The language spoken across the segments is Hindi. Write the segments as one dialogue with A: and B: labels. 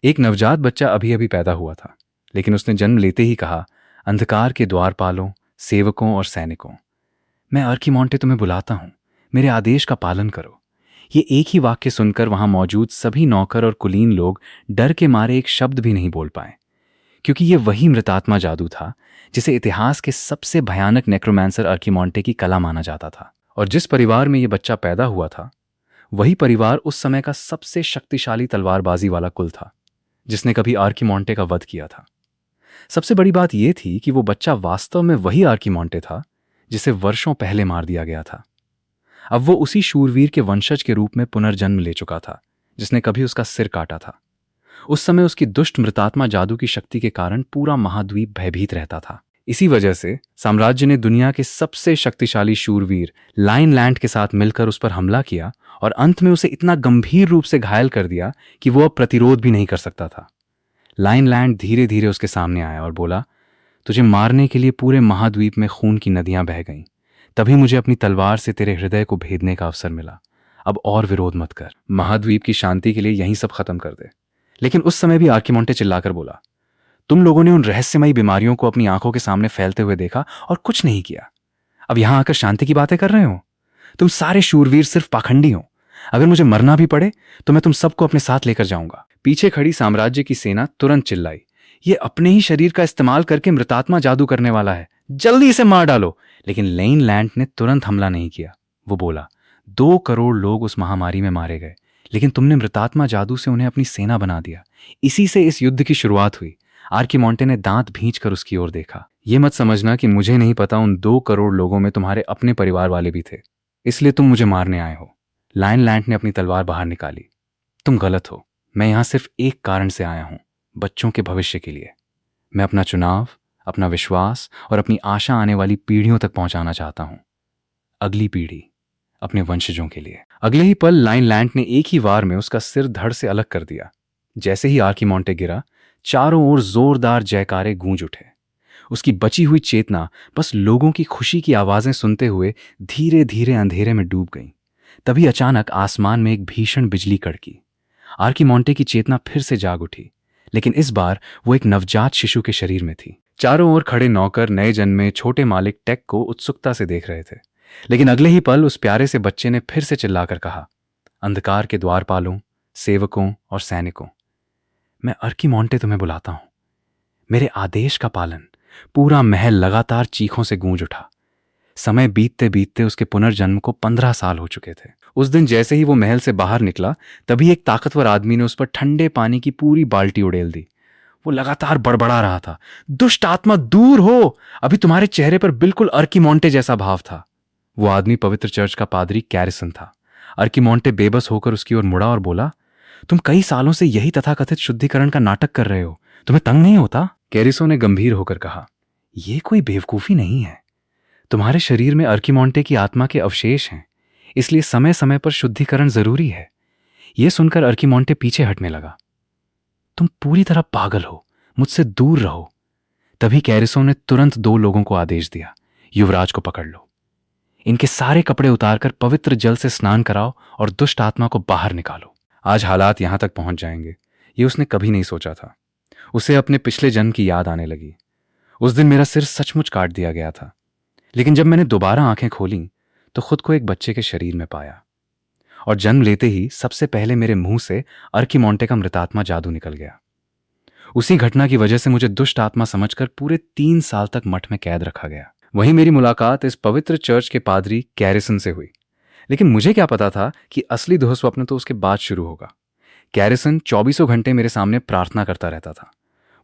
A: एक नवजात बच्चा अभी अभी पैदा हुआ था, लेकिन उसने जन्म लेते ही कहा, अंधकार के द्वारपालों, सेवकों और सैनिकों, मैं अर्कीमोंटे तुम्हें बुलाता हूं, मेरे आदेश का पालन करो। ये एक ही वाक्य सुनकर वहां मौजूद सभी नौकर और कुलीन लोग डर के मारे एक शब्द भी नहीं बोल पाए, क्योंकि ये वही मृतात्मा जादू था जिसे इतिहास के सबसे भयानक नेक्रोमांसर अर्कीमोंटे की कला माना जाता था। और जिस परिवार में ये बच्चा पैदा हुआ था, वही परिवार उस समय का सबसे शक्तिशाली तलवारबाजी वाला कुल था, जिसने कभी अर्कीमोंटे का वध किया था। सबसे बड़ी बात यह थी कि वो बच्चा वास्तव में वही अर्कीमोंटे था जिसे वर्षों पहले मार दिया गया था। अब वो उसी शूरवीर के वंशज के रूप में पुनर्जन्म ले चुका था जिसने कभी उसका सिर काटा था। उस समय उसकी दुष्ट मृतात्मा जादू की शक्ति के कारण पूरा महाद्वीप भयभीत रहता था। इसी वजह से साम्राज्य ने दुनिया के सबसे शक्तिशाली शूरवीर लाइन लैंड के साथ मिलकर उस पर हमला किया और अंत में उसे इतना गंभीर रूप से घायल कर दिया कि वो अब प्रतिरोध भी नहीं कर सकता था। लाइन लैंड धीरे धीरे उसके सामने आया और बोला, तुझे मारने के लिए पूरे महाद्वीप में खून की नदियां बह गईं। तभी मुझे अपनी तलवार से तेरे हृदय को भेदने का अवसर मिला। अब और विरोध मत कर, महाद्वीप की शांति के लिए यहीं सब खत्म कर दे। लेकिन उस समय भी अर्कीमोंटे चिल्लाकर बोला, तुम लोगों ने उन रहस्यमयी बीमारियों को अपनी आंखों के सामने फैलते हुए देखा और कुछ नहीं किया। अब यहां आकर शांति की बातें कर रहे हो? तुम सारे शूरवीर सिर्फ पाखंडी हो। अगर मुझे मरना भी पड़े तो मैं तुम सबको अपने साथ लेकर जाऊंगा। पीछे खड़ी साम्राज्य की सेना तुरंत चिल्लाई, ये अपने ही शरीर का इस्तेमाल करके मृतात्मा जादू करने वाला है, जल्दी इसे मार डालो। लेकिन लाइन लैंड ने तुरंत हमला नहीं किया। वो बोला, 2 करोड़ लोग उस महामारी में मारे गए, लेकिन तुमने मृतात्मा जादू से उन्हें अपनी सेना बना दिया। इसी से इस युद्ध की शुरुआत हुई। अर्कीमोंटे ने दांत भींचकर उसकी ओर देखा। ये मत समझना कि मुझे नहीं पता उन 2 करोड़ लोगों में तुम्हारे अपने परिवार वाले भी थे, इसलिए तुम मुझे मारने आए हो। लाइन लैंड ने अपनी तलवार बाहर निकाली। तुम गलत हो। मैं यहां सिर्फ एक कारण से आया हूं, बच्चों के भविष्य के लिए। मैं अपना चुनाव, अपना विश्वास और अपनी आशा आने वाली पीढ़ियों तक पहुंचाना चाहता हूं। अगली पीढ़ी, अपने वंशजों के लिए। अगले ही पल लाइन लैंड ने एक ही वार में उसका सिर धड़ से अलग कर दिया। जैसे ही अर्कीमोंटे गिरा, चारों ओर जोरदार जयकारे गूंज उठे। उसकी बची हुई चेतना बस लोगों की खुशी की आवाजें सुनते हुए धीरे धीरे अंधेरे में डूब गई। तभी अचानक आसमान में एक भीषण बिजली कड़की। अर्कीमोंटे की चेतना फिर से जाग उठी, लेकिन इस बार वो एक नवजात शिशु के शरीर में थी। चारों ओर खड़े नौकर नए जन्मे छोटे मालिक टेक को उत्सुकता से देख रहे थे। लेकिन अगले ही पल उस प्यारे से बच्चे ने फिर से चिल्लाकर कहा, अंधकार के द्वारपालों, सेवकों और सैनिकों, मैं अर्कीमोंटे तुम्हें बुलाता हूं, मेरे आदेश का पालन। पूरा महल लगातार चीखों से गूंज उठा। समय बीतते बीतते उसके पुनर्जन्म को 15 साल हो चुके थे। उस दिन जैसे ही वो महल से बाहर निकला, तभी एक ताकतवर आदमी ने उस पर ठंडे पानी की पूरी बाल्टी उड़ेल दी। वो लगातार बड़बड़ा रहा था, दुष्ट आत्मा दूर हो, अभी तुम्हारे चेहरे पर बिल्कुल अर्कीमोंटे जैसा भाव था। वो आदमी पवित्र चर्च का पादरी कैरिसन था। अर्कीमोंटे बेबस होकर उसकी ओर मुड़ा और बोला, तुम कई सालों से यही तथाकथित शुद्धिकरण का नाटक कर रहे हो, तुम्हें तंग नहीं होता? कैरिसो ने गंभीर होकर कहा, यह कोई बेवकूफी नहीं है। तुम्हारे शरीर में अर्कीमोंटे की आत्मा के अवशेष हैं, इसलिए समय समय पर शुद्धिकरण जरूरी है। यह सुनकर अर्कीमोंटे पीछे हटने लगा। तुम पूरी तरह पागल हो, मुझसे दूर रहो। तभी कैरिसो ने तुरंत 2 लोगों को आदेश दिया, युवराज को पकड़ लो, इनके सारे कपड़े उतारकर पवित्र जल से स्नान कराओ और दुष्ट आत्मा को बाहर निकालो। आज हालात यहां तक पहुंच जाएंगे, ये उसने कभी नहीं सोचा था। उसे अपने पिछले जन्म की याद आने लगी। उस दिन मेरा सिर सचमुच काट दिया गया था, लेकिन जब मैंने दोबारा आंखें खोली तो खुद को एक बच्चे के शरीर में पाया, और जन्म लेते ही सबसे पहले मेरे मुंह से अर्कीमोंटे का मृतात्मा जादू निकल गया। उसी घटना की वजह से मुझे दुष्ट आत्मा समझकर पूरे 3 साल तक मठ में कैद रखा गया। वहीं मेरी मुलाकात इस पवित्र चर्च के पादरी कैरिसन से हुई। लेकिन मुझे क्या पता था कि असली दुःस्वप्न तो उसके बाद शुरू होगा। कैरिसन 24 घंटे मेरे सामने प्रार्थना करता रहता था।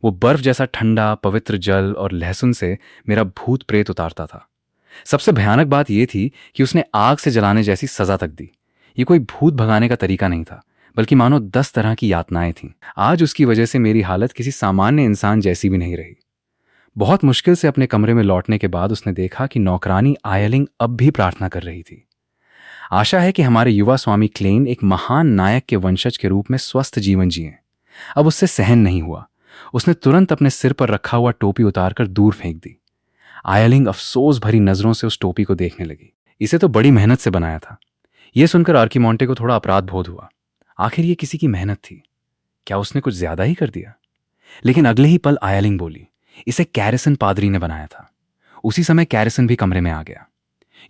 A: वो बर्फ जैसा ठंडा पवित्र जल और लहसुन से मेरा भूत प्रेत उतारता था। सबसे भयानक बात यह थी कि उसने आग से जलाने जैसी सजा तक दी। ये कोई भूत भगाने का तरीका नहीं था, बल्कि मानो 10 तरह की यातनाएं थीं। आज उसकी वजह से मेरी हालत किसी सामान्य इंसान जैसी भी नहीं रही। बहुत मुश्किल से अपने कमरे में लौटने के बाद उसने देखा कि नौकरानी आयलिंग अब भी प्रार्थना कर रही थी। आशा है कि हमारे युवा स्वामी क्लेन एक महान नायक के वंशज के रूप में स्वस्थ जीवन जिए। अब उससे सहन नहीं हुआ। उसने तुरंत अपने सिर पर रखा हुआ टोपी उतारकर दूर फेंक दी। आयलिंग अफसोस भरी नजरों से उस टोपी को देखने लगी। इसे तो बड़ी मेहनत से बनाया था। यह सुनकर अर्कीमोंटे को थोड़ा अपराध बोध हुआ। आखिर ये किसी की मेहनत थी। क्या उसने कुछ ज्यादा ही कर दिया? लेकिन अगले ही पल आयालिंग बोली, इसे कैरिसन पादरी ने बनाया था। उसी समय कैरिसन भी कमरे में आ गया।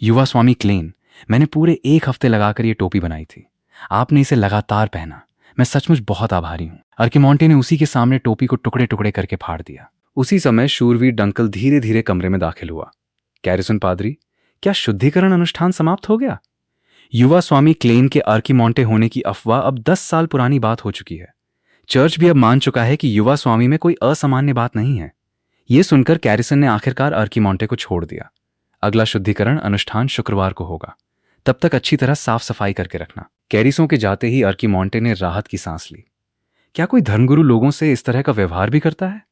A: युवा स्वामी क्लेन, मैंने पूरे 1 हफ्ते लगाकर ये टोपी बनाई थी। आपने इसे लगातार पहना। मैं सचमुच बहुत आभारी हूं। अर्कीमोंटे ने उसी के सामने टोपी को टुकड़े टुकड़े करके फाड़ दिया। उसी समय शूरवीर डंकल धीरे धीरे कमरे में दाखिल हुआ। कैरिसन पादरी, क्या शुद्धिकरण अनुष्ठान समाप्त हो गया? युवा स्वामी क्लेन के अर्कीमोंटे होने की अफवाह अब 10 साल पुरानी बात हो चुकी है। चर्च भी अब मान चुका है कि युवा स्वामी में कोई असामान्य बात नहीं है। यह सुनकर कैरिसन ने आखिरकार अर्कीमोंटे को छोड़ दिया। अगला शुद्धिकरण अनुष्ठान शुक्रवार को होगा। तब तक अच्छी तरह साफ सफाई करके रखना। कैरिसों के जाते ही अर्कीमोंटे ने राहत की सांस ली। क्या कोई धर्मगुरु लोगों से इस तरह का व्यवहार भी करता है?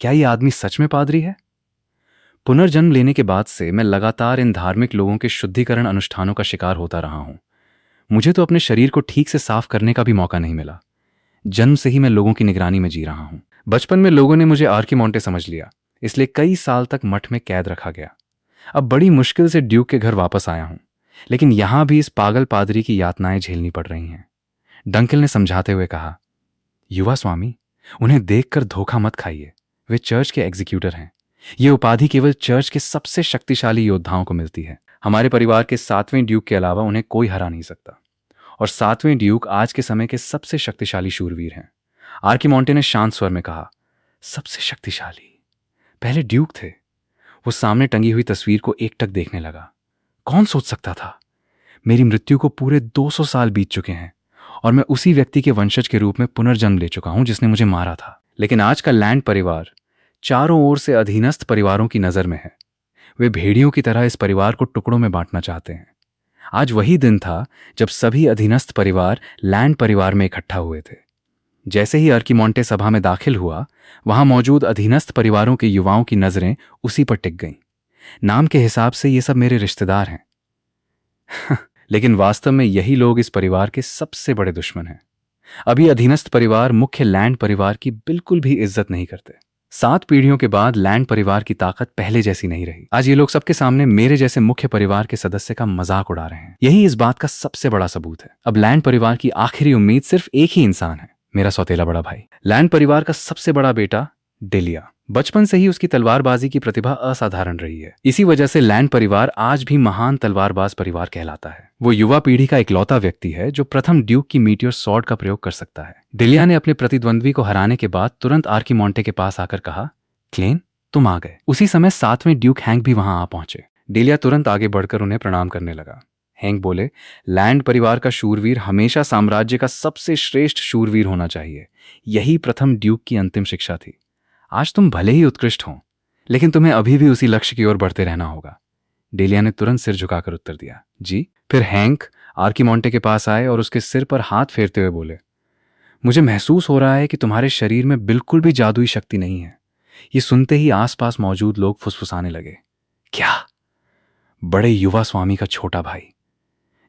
A: क्या यह आदमी सच में पादरी है? पुनर्जन्म लेने के बाद से मैं लगातार इन धार्मिक लोगों के शुद्धिकरण अनुष्ठानों का शिकार होता रहा हूं। मुझे तो अपने शरीर को ठीक से साफ करने का भी मौका नहीं मिला। जन्म से ही मैं लोगों की निगरानी में जी रहा हूं। बचपन में लोगों ने मुझे अर्कीमोंटे समझ लिया, इसलिए कई साल तक मठ में कैद रखा गया। अब बड़ी मुश्किल से ड्यूक के घर वापस आया हूं, लेकिन यहां भी इस पागल पादरी की यातनाएं झेलनी पड़ रही हैं। डंकल ने समझाते हुए कहा, युवा स्वामी, उन्हें देखकर धोखा मत खाइए। वे चर्च के एग्जीक्यूटर हैं। ये उपाधि केवल चर्च के सबसे शक्तिशाली योद्धाओं को मिलती है। हमारे परिवार के 7वें ड्यूक के अलावा उन्हें कोई हरा नहीं सकता। और 7वें ड्यूक आज के समय के सबसे शक्तिशाली शूरवीर हैं। अर्कीमोंटे ने शांत स्वर में कहा, सबसे शक्तिशाली? पहले ड्यूक थे। वो सामने टंगी हुई तस्वीर को एकटक देखने लगा। कौन सोच सकता था? मेरी मृत्यु को पूरे 200 साल बीत चुके हैं और मैं उसी व्यक्ति के वंशज के रूप में पुनर्जन्म ले चुका हूं जिसने मुझे मारा था। लेकिन आज का लैंड परिवार चारों ओर से अधीनस्थ परिवारों की नजर में है। वे भेड़ियों की तरह इस परिवार को टुकड़ों में बांटना चाहते हैं। आज वही दिन था जब सभी अधीनस्थ परिवार लैंड परिवार में इकट्ठा हुए थे। जैसे ही अर्कीमोंटे सभा में दाखिल हुआ, वहां मौजूद अधीनस्थ परिवारों के युवाओं की नजरें उसी पर टिक गईं। नाम के हिसाब से ये सब मेरे रिश्तेदार हैं लेकिन वास्तव में यही लोग इस परिवार के सबसे बड़े दुश्मन हैं। अभी अधीनस्थ परिवार मुख्य लैंड परिवार की बिल्कुल भी इज्जत नहीं करते। 7 पीढ़ियों के बाद लैंड परिवार की ताकत पहले जैसी नहीं रही। आज ये लोग सबके सामने मेरे जैसे मुख्य परिवार के सदस्य का मजाक उड़ा रहे हैं। यही इस बात का सबसे बड़ा सबूत है। अब लैंड परिवार की आखिरी उम्मीद सिर्फ एक ही इंसान है, मेरा सौतेला बड़ा भाई। लैंड परिवार का सबसे बड़ा बेटा डेलिया। बचपन से ही उसकी तलवारबाजी की प्रतिभा असाधारण रही है। इसी वजह से लैंड परिवार आज भी महान तलवारबाज परिवार कहलाता है। वो युवा पीढ़ी का इकलौता व्यक्ति है जो प्रथम ड्यूक की मीटियोर सॉर्ड का प्रयोग कर सकता है। डेलिया ने अपने प्रतिद्वंद्वी को हराने के बाद तुरंत अर्कीमोंटे के पास आकर कहा, क्लेन, तुम आ गए। उसी समय 7वें ड्यूक हैंक भी वहां आ पहुंचे। डेलिया तुरंत आगे बढ़कर उन्हें प्रणाम करने लगा। हैंक बोले, लैंड परिवार का शूरवीर हमेशा साम्राज्य का सबसे श्रेष्ठ शूरवीर होना चाहिए। यही प्रथम ड्यूक की अंतिम शिक्षा थी। आज तुम भले ही उत्कृष्ट हो, लेकिन तुम्हें अभी भी उसी लक्ष्य की ओर बढ़ते रहना होगा। डेलिया ने तुरंत सिर झुकाकर उत्तर दिया, जी। फिर हैंक अर्कीमोंटे के पास आए और उसके सिर पर हाथ फेरते हुए बोले, मुझे महसूस हो रहा है कि तुम्हारे शरीर में बिल्कुल भी जादुई शक्ति नहीं है। ये सुनते ही आसपास मौजूद लोग फुसफुसाने लगे। क्या? बड़े युवा स्वामी का छोटा भाई,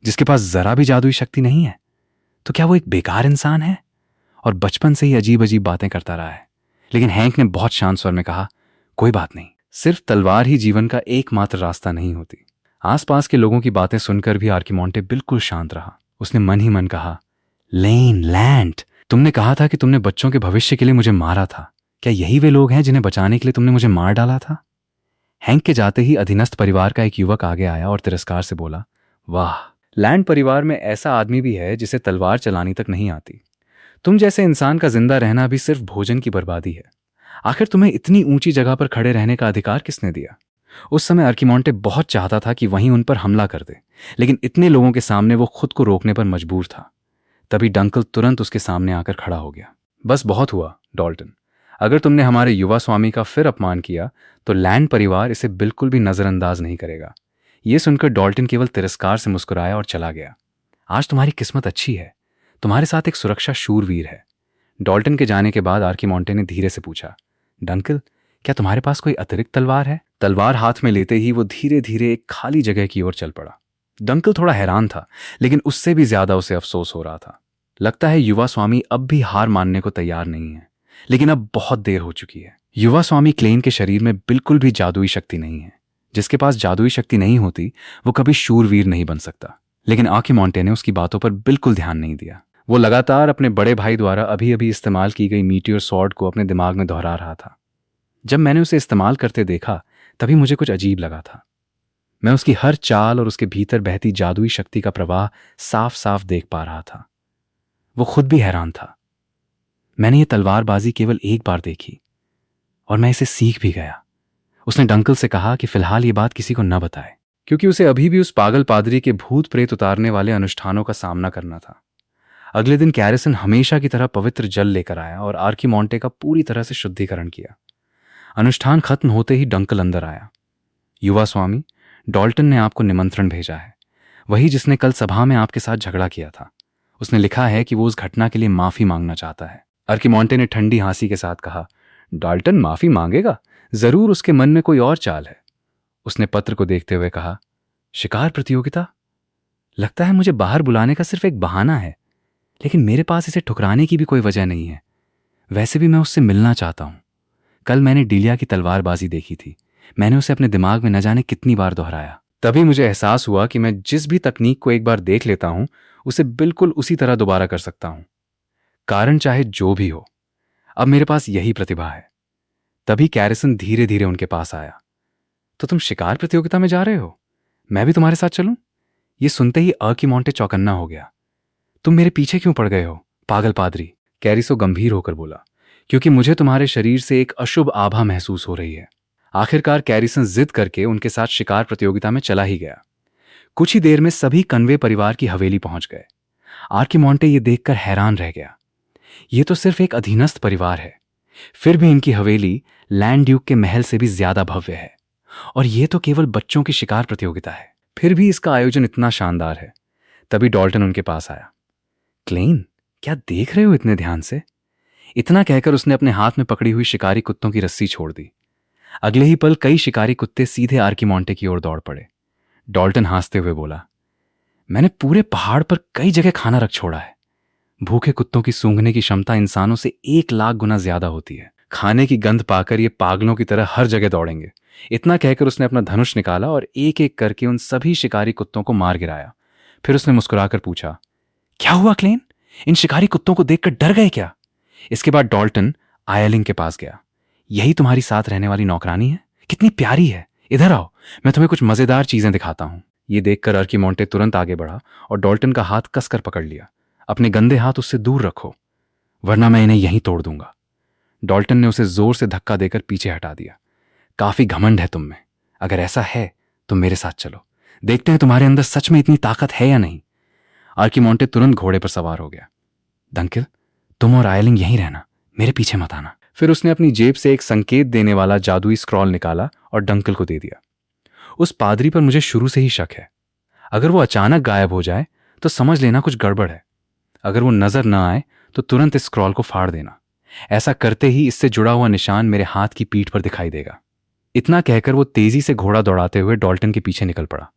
A: जिसके पास जरा भी जादुई शक्ति नहीं है? तो क्या वो एक बेकार इंसान है और बचपन से ही अजीब अजीब बातें करता रहा है? लेकिन हैंक ने बहुत शांत स्वर में कहा, कोई बात नहीं, सिर्फ तलवार ही जीवन का एकमात्र रास्ता नहीं होती। आसपास के लोगों की बातें सुनकर भी अर्कीमोंटे बिल्कुल शांत रहा। उसने मन ही मन कहा, लैंड, तुमने कहा था कि तुमने बच्चों के भविष्य के लिए मुझे मारा था। क्या यही वे लोग हैं जिन्हें बचाने के लिए तुमने मुझे मार डाला था? हैंक के जाते ही अधीनस्थ परिवार का एक युवक आगे आया और तिरस्कार से बोला, वाह, लैंड परिवार में ऐसा आदमी भी है जिसे तलवार चलानी तक नहीं आती। तुम जैसे इंसान का जिंदा रहना भी सिर्फ भोजन की बर्बादी है। आखिर तुम्हें इतनी ऊंची जगह पर खड़े रहने का अधिकार किसने दिया? उस समय अर्कीमोंटे बहुत चाहता था कि वहीं उन पर हमला कर दे, लेकिन इतने लोगों के सामने वो खुद को रोकने पर मजबूर था। तभी डंकल तुरंत उसके सामने आकर खड़ा हो गया। बस बहुत हुआ डॉल्टन, अगर तुमने हमारे युवा स्वामी का फिर अपमान किया तो लैंड परिवार इसे बिल्कुल भी नजरअंदाज नहीं करेगा। यह सुनकर डॉल्टन केवल तिरस्कार से मुस्कुराया और चला गया। आज तुम्हारी किस्मत अच्छी है, तुम्हारे साथ एक सुरक्षा शूरवीर है। डॉल्टन के जाने के बाद अर्कीमोंटे ने धीरे से पूछा, डंकल, क्या तुम्हारे पास कोई अतिरिक्त तलवार है? तलवार हाथ में लेते ही वो धीरे धीरे एक खाली जगह की ओर चल पड़ा। डंकल थोड़ा हैरान था, लेकिन उससे भी ज्यादा उसे अफसोस हो रहा था। लगता है युवा स्वामी अब भी हार मानने को तैयार नहीं है, लेकिन अब बहुत देर हो चुकी है। युवा स्वामी क्लेन के शरीर में बिल्कुल भी जादुई शक्ति नहीं है। जिसके पास जादुई शक्ति नहीं होती वो कभी शूरवीर नहीं बन सकता। लेकिन अर्कीमोंटे ने उसकी बातों पर बिल्कुल ध्यान नहीं दिया। वो लगातार अपने बड़े भाई द्वारा अभी अभी इस्तेमाल की गई मीटियोर सॉर्ड को अपने दिमाग में दोहरा रहा था। जब मैंने उसे इस्तेमाल करते देखा तभी मुझे कुछ अजीब लगा था। मैं उसकी हर चाल और उसके भीतर बहती जादुई शक्ति का प्रवाह साफ साफ देख पा रहा था। वो खुद भी हैरान था। मैंने ये तलवारबाजी केवल एक बार देखी और मैं इसे सीख भी गया। उसने डंकल से कहा कि फिलहाल ये बात किसी को न बताए, क्योंकि उसे अभी भी उस पागल पादरी के भूत प्रेत उतारने वाले अनुष्ठानों का सामना करना था। अगले दिन कैरिसन हमेशा की तरह पवित्र जल लेकर आया और आर्कीमोंटे का पूरी तरह से शुद्धिकरण किया। अनुष्ठान खत्म होते ही डंकल अंदर आया। युवा स्वामी, डॉल्टन ने आपको निमंत्रण भेजा है, वही जिसने कल सभा में आपके साथ झगड़ा किया था। उसने लिखा है कि वो उस घटना के लिए माफी मांगना चाहता है। आर्कीमोंटे ने ठंडी हंसी के साथ कहा, डॉल्टन माफी मांगेगा? जरूर उसके मन में कोई और चाल है। उसने पत्र को देखते हुए कहा, शिकार प्रतियोगिता? लगता है मुझे बाहर बुलाने का सिर्फ एक बहाना है, लेकिन मेरे पास इसे ठुकराने की भी कोई वजह नहीं है। वैसे भी मैं उससे मिलना चाहता हूं। कल मैंने डिलिया की तलवारबाजी देखी थी। मैंने उसे अपने दिमाग में न जाने कितनी बार दोहराया। तभी मुझे एहसास हुआ कि मैं जिस भी तकनीक को एक बार देख लेता हूं उसे बिल्कुल उसी तरह दोबारा कर सकता हूं, कारण चाहे जो भी हो। अब मेरे पास यही प्रतिभा है। तभी कैरिसन धीरे धीरे उनके पास आया। तो तुम शिकार प्रतियोगिता में जा रहे हो? मैं भी तुम्हारे साथ चलूं? ये सुनते ही आर्कीमोंटे चौकन्ना हो गया। तुम मेरे पीछे क्यों पड़ गए हो, पागल पादरी? कैरिसो गंभीर होकर बोला, क्योंकि मुझे तुम्हारे शरीर से एक अशुभ आभा महसूस हो रही है। आखिरकार कैरिसन जिद करके उनके साथ शिकार प्रतियोगिता में चला ही गया। कुछ ही देर में सभी कन्वे परिवार की हवेली पहुंच गए। आर्कीमोंटे ये देखकर हैरान रह गया। ये तो सिर्फ एक अधीनस्थ परिवार है, फिर भी इनकी हवेली लैंड ड्यूक के महल से भी ज्यादा भव्य है। और ये तो केवल बच्चों की शिकार प्रतियोगिता है, फिर भी इसका आयोजन इतना शानदार है। तभी डॉल्टन उनके पास आया। क्लेन, क्या देख रहे हो इतने ध्यान से? इतना कहकर उसने अपने हाथ में पकड़ी हुई शिकारी कुत्तों की रस्सी छोड़ दी। अगले ही पल कई शिकारी कुत्ते सीधे आर्कीमोंटे की ओर दौड़ पड़े। डॉल्टन हंसते हुए बोला, मैंने पूरे पहाड़ पर कई जगह खाना रख छोड़ा है। भूखे कुत्तों की सूंघने की क्षमता इंसानों से 1,00,000 गुना ज्यादा होती है। खाने की गंध पाकर ये पागलों की तरह हर जगह दौड़ेंगे। इतना कहकर उसने अपना धनुष निकाला और एक एक करके उन सभी शिकारी कुत्तों को मार गिराया। फिर उसने मुस्कुराकर पूछा, क्या हुआ क्लेन? इन शिकारी कुत्तों को देखकर डर गए क्या? इसके बाद डॉल्टन आयलिंग के पास गया। यही तुम्हारी साथ रहने वाली नौकरानी है? कितनी प्यारी है। इधर आओ, मैं तुम्हें कुछ मजेदार चीजें दिखाता हूं। ये देखकर आर्कीमोंटे तुरंत आगे बढ़ा और डॉल्टन का हाथ कसकर पकड़ लिया। अपने गंदे हाथ उससे दूर रखो, वरना मैं इन्हें यहीं तोड़ दूंगा। डॉल्टन ने उसे जोर से धक्का देकर पीछे हटा दिया। काफी घमंड है तुम में। अगर ऐसा है तो मेरे साथ चलो, देखते हैं तुम्हारे अंदर सच में इतनी ताकत है या नहीं। आर्कीमोंटे तुरंत घोड़े पर सवार हो गया। डंकल, तुम और आयलिंग यहीं रहना, मेरे पीछे मत आना। फिर उसने अपनी जेब से एक संकेत देने वाला जादुई स्क्रॉल निकाला और डंकल को दे दिया। उस पादरी पर मुझे शुरू से ही शक है। अगर वो अचानक गायब हो जाए तो समझ लेना कुछ गड़बड़ है। अगर वो नजर न आए तो तुरंत इस स्क्रॉल को फाड़ देना। ऐसा करते ही इससे जुड़ा हुआ निशान मेरे हाथ की पीठ पर दिखाई देगा। इतना कहकर वो तेजी से घोड़ा दौड़ाते हुए डॉल्टन के पीछे निकल पड़ा।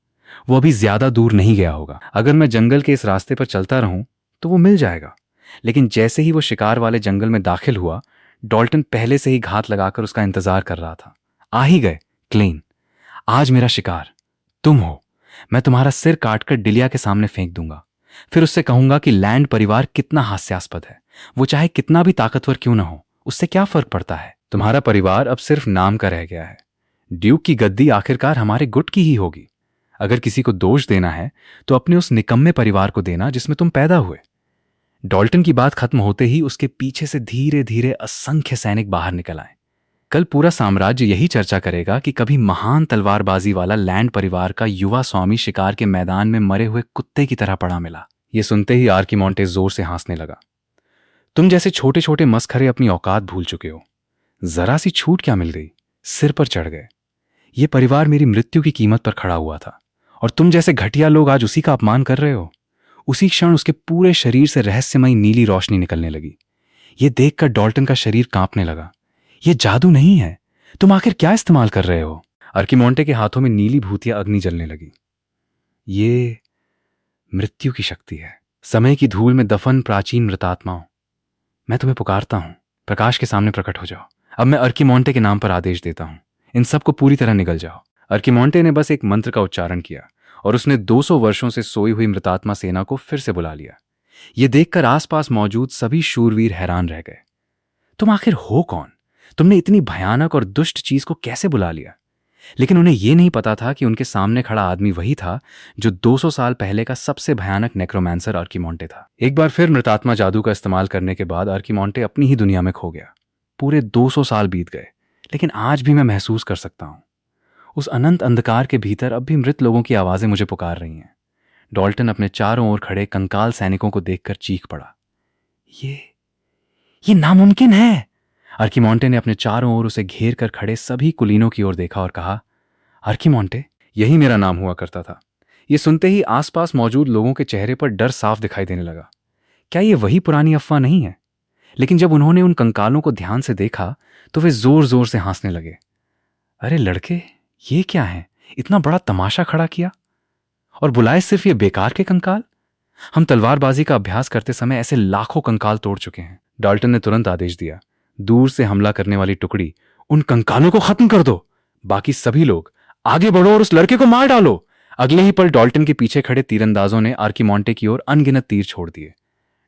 A: वो अभी ज्यादा दूर नहीं गया होगा। अगर मैं जंगल के इस रास्ते पर चलता रहूं तो वो मिल जाएगा। लेकिन जैसे ही वो शिकार वाले जंगल में दाखिल हुआ, डॉल्टन पहले से ही घात लगाकर उसका इंतजार कर रहा था। आ ही गए क्लेन, आज मेरा शिकार तुम हो। मैं तुम्हारा सिर काटकर डिलिया के सामने फेंक दूंगा। फिर उससे कहूंगा कि लैंड परिवार कितना हास्यास्पद है। वो चाहे कितना भी ताकतवर क्यों ना हो, उससे क्या फर्क पड़ता है। तुम्हारा परिवार अब सिर्फ नाम का रह गया है। ड्यूक की गद्दी आखिरकार हमारे गुट की ही होगी। अगर किसी को दोष देना है तो अपने उस निकम्मे परिवार को देना जिसमें तुम पैदा हुए। डॉल्टन की बात खत्म होते ही उसके पीछे से धीरे धीरे असंख्य सैनिक बाहर निकल आए। कल पूरा साम्राज्य यही चर्चा करेगा कि कभी महान तलवारबाजी वाला लैंड परिवार का युवा स्वामी शिकार के मैदान में मरे हुए कुत्ते की तरह पड़ा मिला। ये सुनते ही आर्कीमोंटे जोर से हंसने लगा। तुम जैसे छोटे छोटे मस्खरे अपनी औकात भूल चुके हो। जरा सी छूट क्या मिल गई, सिर पर चढ़ गए। ये परिवार मेरी मृत्यु की कीमत पर खड़ा हुआ था और तुम जैसे घटिया लोग आज उसी का अपमान कर रहे हो। उसी क्षण उसके पूरे शरीर से रहस्यमयी नीली रोशनी निकलने लगी। ये देखकर डॉल्टन का शरीर कांपने लगा। ये जादू नहीं है, तुम आखिर क्या इस्तेमाल कर रहे हो? आर्कीमोंटे के हाथों में नीली भूतिया अग्नि जलने लगी। ये मृत्यु की शक्ति है, समय की धूल में दफन प्राचीन मृतात्माओं। मैं तुम्हें पुकारता हूं, प्रकाश के सामने प्रकट हो जाओ। अब मैं आर्कीमोंटे के नाम पर आदेश देता हूं, इन सबको पूरी तरह निगल जाओ। आर्कीमोंटे ने बस एक मंत्र का उच्चारण किया और उसने 200 वर्षों से सोई हुई मृतात्मा सेना को फिर से बुला लिया। ये देखकर आसपास मौजूद सभी शूरवीर हैरान रह गए। तुम आखिर हो कौन? तुमने इतनी भयानक और दुष्ट चीज को कैसे बुला लिया? लेकिन उन्हें यह नहीं पता था कि उनके सामने खड़ा आदमी वही था जो 200 साल पहले का सबसे भयानक नेक्रोमांसर आर्कीमोंटे था। एक बार फिर मृतात्मा जादू का इस्तेमाल करने के बाद आर्कीमोंटे अपनी ही दुनिया में खो गया। पूरे 200 साल बीत गए, लेकिन आज भी मैं महसूस कर सकता हूं उस अनंत अंधकार के भीतर अब भी मृत लोगों की आवाजें मुझे पुकार रही हैं। डॉल्टन अपने चारों ओर खड़े कंकाल सैनिकों को देखकर चीख पड़ा, ये नामुमकिन है। आर्कीमोंटे ने अपने चारों ओर उसे घेर कर खड़े सभी कुलीनों की ओर देखा और कहा, आर्कीमोंटे, यही मेरा नाम हुआ करता था। ये सुनते ही आसपास मौजूद लोगों के चेहरे पर डर साफ दिखाई देने लगा। क्या ये वही पुरानी अफवाह नहीं है? लेकिन जब उन्होंने उन कंकालों को ध्यान से देखा तो वे जोर जोर से हंसने लगे। अरे लड़के, ये क्या है? इतना बड़ा तमाशा खड़ा किया और बुलाए सिर्फ ये बेकार के कंकाल? हम तलवारबाजी का अभ्यास करते समय ऐसे लाखों कंकाल तोड़ चुके हैं। डाल्टन ने तुरंत आदेश दिया, दूर से हमला करने वाली टुकड़ी, उन कंकालों को खत्म कर दो। बाकी सभी लोग आगे बढ़ो और उस लड़के को मार डालो। अगले ही पल डॉल्टन के पीछे खड़े तीरंदाजों ने आर्कीमोंटे की ओर अनगिनत तीर छोड़ दिए।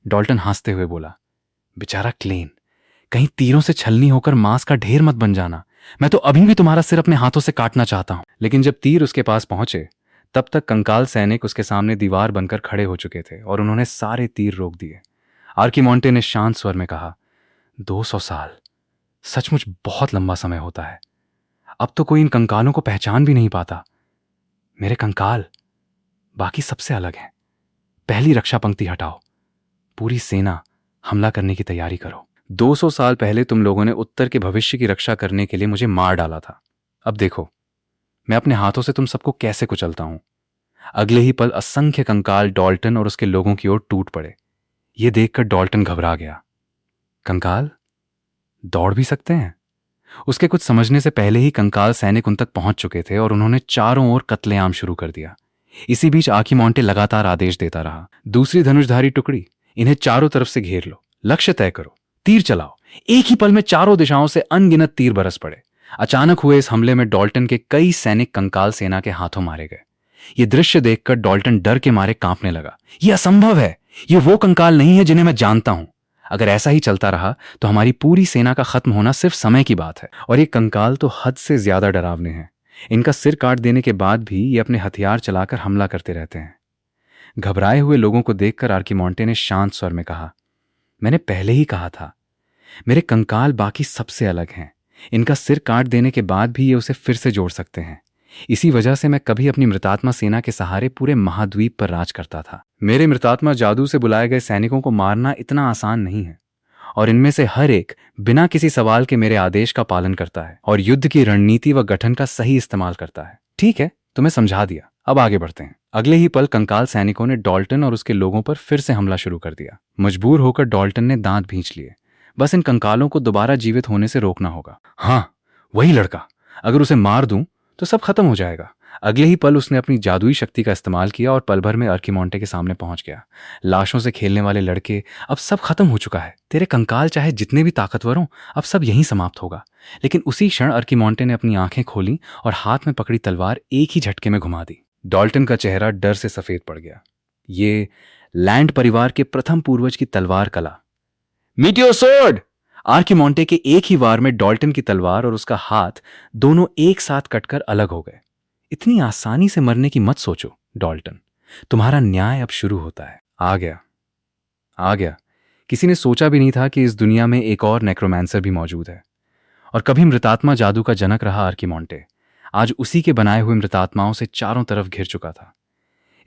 A: डॉल्टन हंसते हुए बोला, बेचारा क्लेन, कहीं तीरों से छलनी होकर मांस का ढेर मत बन जाना। मैं तो अभी भी तुम्हारा सिर अपने हाथों से काटना चाहता हूं। लेकिन जब तीर उसके पास पहुंचे तब तक कंकाल सैनिक उसके सामने दीवार बनकर खड़े हो चुके थे और उन्होंने सारे तीर रोक दिए। आर्कीमोंटे ने शांत स्वर में कहा, 200 साल सचमुच बहुत लंबा समय होता है। अब तो कोई इन कंकालों को पहचान भी नहीं पाता। मेरे कंकाल बाकी सबसे अलग हैं। पहली रक्षा पंक्ति हटाओ, पूरी सेना हमला करने की तैयारी करो। 200 साल पहले तुम लोगों ने उत्तर के भविष्य की रक्षा करने के लिए मुझे मार डाला था। अब देखो मैं अपने हाथों से तुम सबको कैसे कुचलता हूं। अगले ही पल असंख्य कंकाल डॉल्टन और उसके लोगों की ओर टूट पड़े। यह देखकर डॉल्टन घबरा गया। कंकाल दौड़ भी सकते हैं? उसके कुछ समझने से पहले ही कंकाल सैनिक उन तक पहुंच चुके थे और उन्होंने चारों ओर कत्लेआम शुरू कर दिया। इसी बीच आर्कीमोंटे लगातार आदेश देता रहा, दूसरी धनुषधारी टुकड़ी, इन्हें चारों तरफ से घेर लो, लक्ष्य तय करो, तीर चलाओ। एक ही पल में चारों दिशाओं से अनगिनत तीर बरस पड़े। अचानक हुए इस हमले में डॉल्टन के कई सैनिक कंकाल सेना के हाथों मारे गए। यह दृश्य देखकर डॉल्टन डर के मारे कांपने लगा। यह असंभव है, ये वो कंकाल नहीं है जिन्हें मैं जानता हूं। अगर ऐसा ही चलता रहा तो हमारी पूरी सेना का खत्म होना सिर्फ समय की बात है। और ये कंकाल तो हद से ज्यादा डरावने हैं। इनका सिर काट देने के बाद भी ये अपने हथियार चलाकर हमला करते रहते हैं। घबराए हुए लोगों को देखकर आर्कीमोंटे ने शांत स्वर में कहा, मैंने पहले ही कहा था, मेरे कंकाल बाकी सबसे अलग हैं। इनका सिर काट देने के बाद भी ये उसे फिर से जोड़ सकते हैं। इसी वजह से मैं कभी अपनी मृतात्मा सेना के सहारे पूरे महाद्वीप पर राज करता था। मेरे मृतात्मा जादू से बुलाए गए सैनिकों को मारना इतना आसान नहीं है, और इनमें से हर एक बिना किसी सवाल के मेरे आदेश का पालन करता है और युद्ध की रणनीति व गठन का सही इस्तेमाल करता है। ठीक है, तुम्हें समझा दिया, अब आगे बढ़ते हैं। अगले ही पल कंकाल सैनिकों ने डॉल्टन और उसके लोगों पर फिर से हमला शुरू कर दिया। मजबूर होकर डॉल्टन ने दांत भींच लिए। बस इन कंकालों को दोबारा जीवित होने से रोकना होगा। हाँ, वही लड़का, अगर उसे मार दूं तो सब खत्म हो जाएगा। अगले ही पल उसने अपनी जादुई शक्ति का इस्तेमाल किया और पल भर में आर्कीमोंटे के सामने पहुंच गया। लाशों से खेलने वाले लड़के, अब सब खत्म हो चुका है। तेरे कंकाल चाहे जितने भी ताकतवर हों, अब सब यहीं समाप्त होगा। लेकिन उसी क्षण आर्कीमोंटे ने अपनी आंखें खोली और हाथ में पकड़ी तलवार एक ही झटके में घुमा दी। डॉल्टन का चेहरा डर से सफेद पड़ गया। ये लैंड परिवार के प्रथम पूर्वज की तलवार कला, मीटियोर स्वॉर्ड! आर्कीमोंटे के एक ही वार में डॉल्टन की तलवार और उसका हाथ दोनों एक साथ कटकर अलग हो गए। इतनी आसानी से मरने की मत सोचो डॉल्टन, तुम्हारा न्याय अब शुरू होता है। आ गया। किसी ने सोचा भी नहीं था कि इस दुनिया में एक और नेक्रोमांसर भी मौजूद है। और कभी मृतात्मा जादू का जनक रहा आर्कीमोंटे, आज उसी के बनाए हुए मृतात्माओं से चारों तरफ घिर चुका था।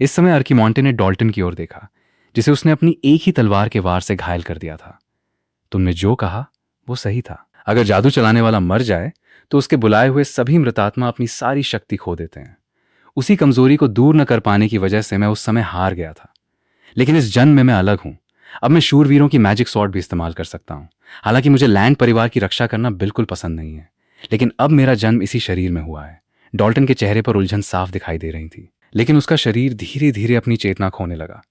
A: इस समय आर्कीमोंटे ने डॉल्टन की ओर देखा, जिसे उसने अपनी एक ही तलवार के वार से घायल कर दिया था। तुमने जो कहा वो सही था। अगर जादू चलाने वाला मर जाए तो उसके बुलाए हुए सभी मृतात्मा अपनी सारी शक्ति खो देते हैं। उसी कमजोरी को दूर न कर पाने की वजह से मैं उस समय हार गया था। लेकिन इस जन्म में मैं अलग हूं। अब मैं शूरवीरों की मैजिक स्वॉर्ड भी इस्तेमाल कर सकता हूं। हालांकि मुझे लैंड परिवार की रक्षा करना बिल्कुल पसंद नहीं है, लेकिन अब मेरा जन्म इसी शरीर में हुआ है। डॉल्टन के चेहरे पर उलझन साफ दिखाई दे रही थी, लेकिन उसका शरीर धीरे धीरे अपनी चेतना खोने लगा।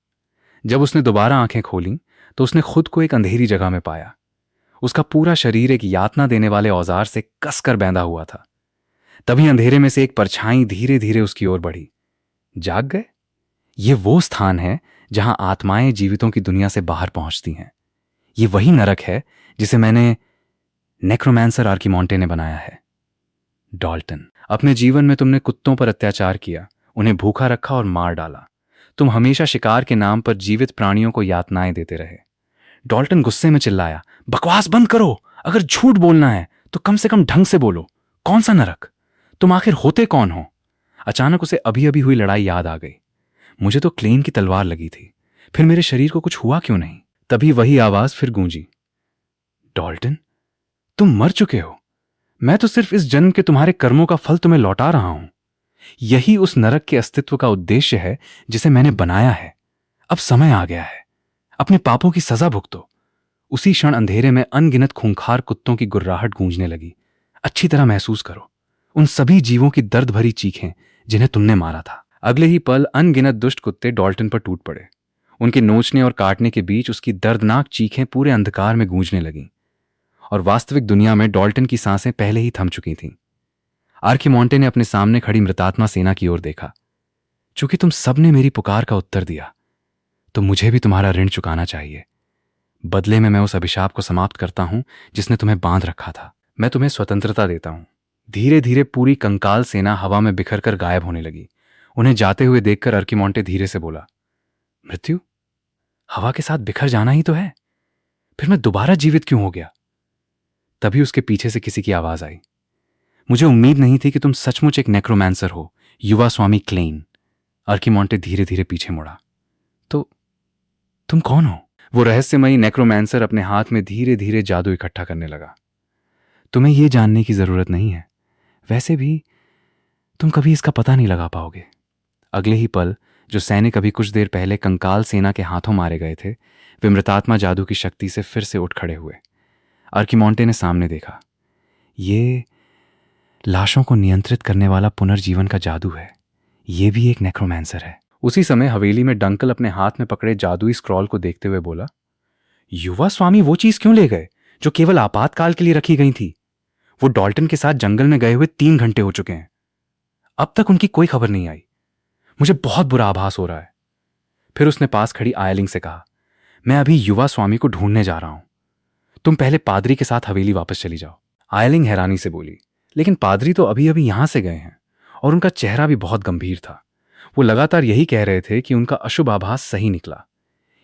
A: जब उसने दोबारा आंखें खोली तो उसने खुद को एक अंधेरी जगह में पाया। उसका पूरा शरीर एक यातना देने वाले औजार से कसकर बैंधा हुआ था। तभी अंधेरे में से एक परछाई धीरे धीरे उसकी ओर बढ़ी। जाग गए? ये वो स्थान है जहां आत्माएं जीवितों की दुनिया से बाहर पहुंचती हैं। ये वही नरक है जिसे मैंने नेक्रोमैंसर आर्किमॉन्टे ने बनाया है। डॉल्टन, अपने जीवन में तुमने कुत्तों पर अत्याचार किया, उन्हें भूखा रखा और मार डाला। तुम हमेशा शिकार के नाम पर जीवित प्राणियों को यातनाएं देते रहे। डॉल्टन गुस्से में चिल्लाया, बकवास बंद करो। अगर झूठ बोलना है तो कम से कम ढंग से बोलो। कौन सा नरक? तुम आखिर होते कौन हो? अचानक उसे अभी अभी हुई लड़ाई याद आ गई। मुझे तो क्लेन की तलवार लगी थी, फिर मेरे शरीर को कुछ हुआ क्यों नहीं? तभी वही आवाज फिर गूंजी, डॉल्टन, तुम मर चुके हो। मैं तो सिर्फ इस जन्म के तुम्हारे कर्मों का फल तुम्हें लौटा रहा हूं। यही उस नरक के अस्तित्व का उद्देश्य है जिसे मैंने बनाया है। अब समय आ गया है, अपने पापों की सजा भुगतो। उसी क्षण अंधेरे में अनगिनत खूंखार कुत्तों की गुर्राहट गूंजने लगी। अच्छी तरह महसूस करो उन सभी जीवों की दर्द भरी चीखें जिन्हें तुमने मारा था। अगले ही पल अनगिनत दुष्ट कुत्ते डॉल्टन पर टूट पड़े। उनके नोचने और काटने के बीच उसकी दर्दनाक चीखें पूरे अंधकार में गूंजने लगीं और वास्तविक दुनिया में डॉल्टन की सांसें पहले ही थम चुकी थीं। आर्किमॉन्टे ने अपने सामने खड़ी मृतात्मा सेना की ओर देखा। चूंकि तुम सबने मेरी पुकार का उत्तर दिया तो मुझे भी तुम्हारा ऋण चुकाना चाहिए। बदले में मैं उस अभिशाप को समाप्त करता हूं जिसने तुम्हें बांध रखा था। मैं तुम्हें स्वतंत्रता देता हूं। धीरे धीरे पूरी कंकाल सेना हवा में बिखर कर गायब होने लगी। उन्हें जाते हुए देखकर आर्किमॉन्टे धीरे से बोला, मृत्यु हवा के साथ बिखर जाना ही तो है, फिर मैं दोबारा जीवित क्यों हो गया? तभी उसके पीछे से किसी की आवाज आई, मुझे उम्मीद नहीं थी कि तुम सचमुच एक नेक्रोमैंसर हो, युवा स्वामी क्लेन। आर्किमॉन्टे धीरे धीरे पीछे मुड़ा। तो तुम कौन हो? वो रहस्यमयी नेक्रोमैंसर अपने हाथ में धीरे धीरे जादू इकट्ठा करने लगा। तुम्हें यह जानने की जरूरत नहीं है, वैसे भी तुम कभी इसका पता नहीं लगा पाओगे। अगले ही पल जो सैनिक अभी कुछ देर पहले कंकाल सेना के हाथों मारे गए थे, वे मृतात्मा जादू की शक्ति से फिर से उठ खड़े हुए। आर्किमॉन्टे ने सामने देखा, ये लाशों को नियंत्रित करने वाला पुनर्जीवन का जादू है। ये भी एक नेक्रोमैंसर है। उसी समय हवेली में डंकल अपने हाथ में पकड़े जादुई स्क्रॉल को देखते हुए बोला, युवा स्वामी वो चीज क्यों ले गए जो केवल आपातकाल के लिए रखी गई थी? वो डॉल्टन के साथ जंगल में गए हुए 3 घंटे हो चुके हैं, अब तक उनकी कोई खबर नहीं आई। मुझे बहुत बुरा आभास हो रहा है। फिर उसने पास खड़ी आयलिंग से कहा, मैं अभी युवा स्वामी को ढूंढने जा रहा हूं, तुम पहले पादरी के साथ हवेली वापस चली जाओ। आयलिंग हैरानी से बोली, लेकिन पादरी तो अभी अभी यहां से गए हैं और उनका चेहरा भी बहुत गंभीर था। वो लगातार यही कह रहे थे कि उनका अशुभ आभास सही निकला।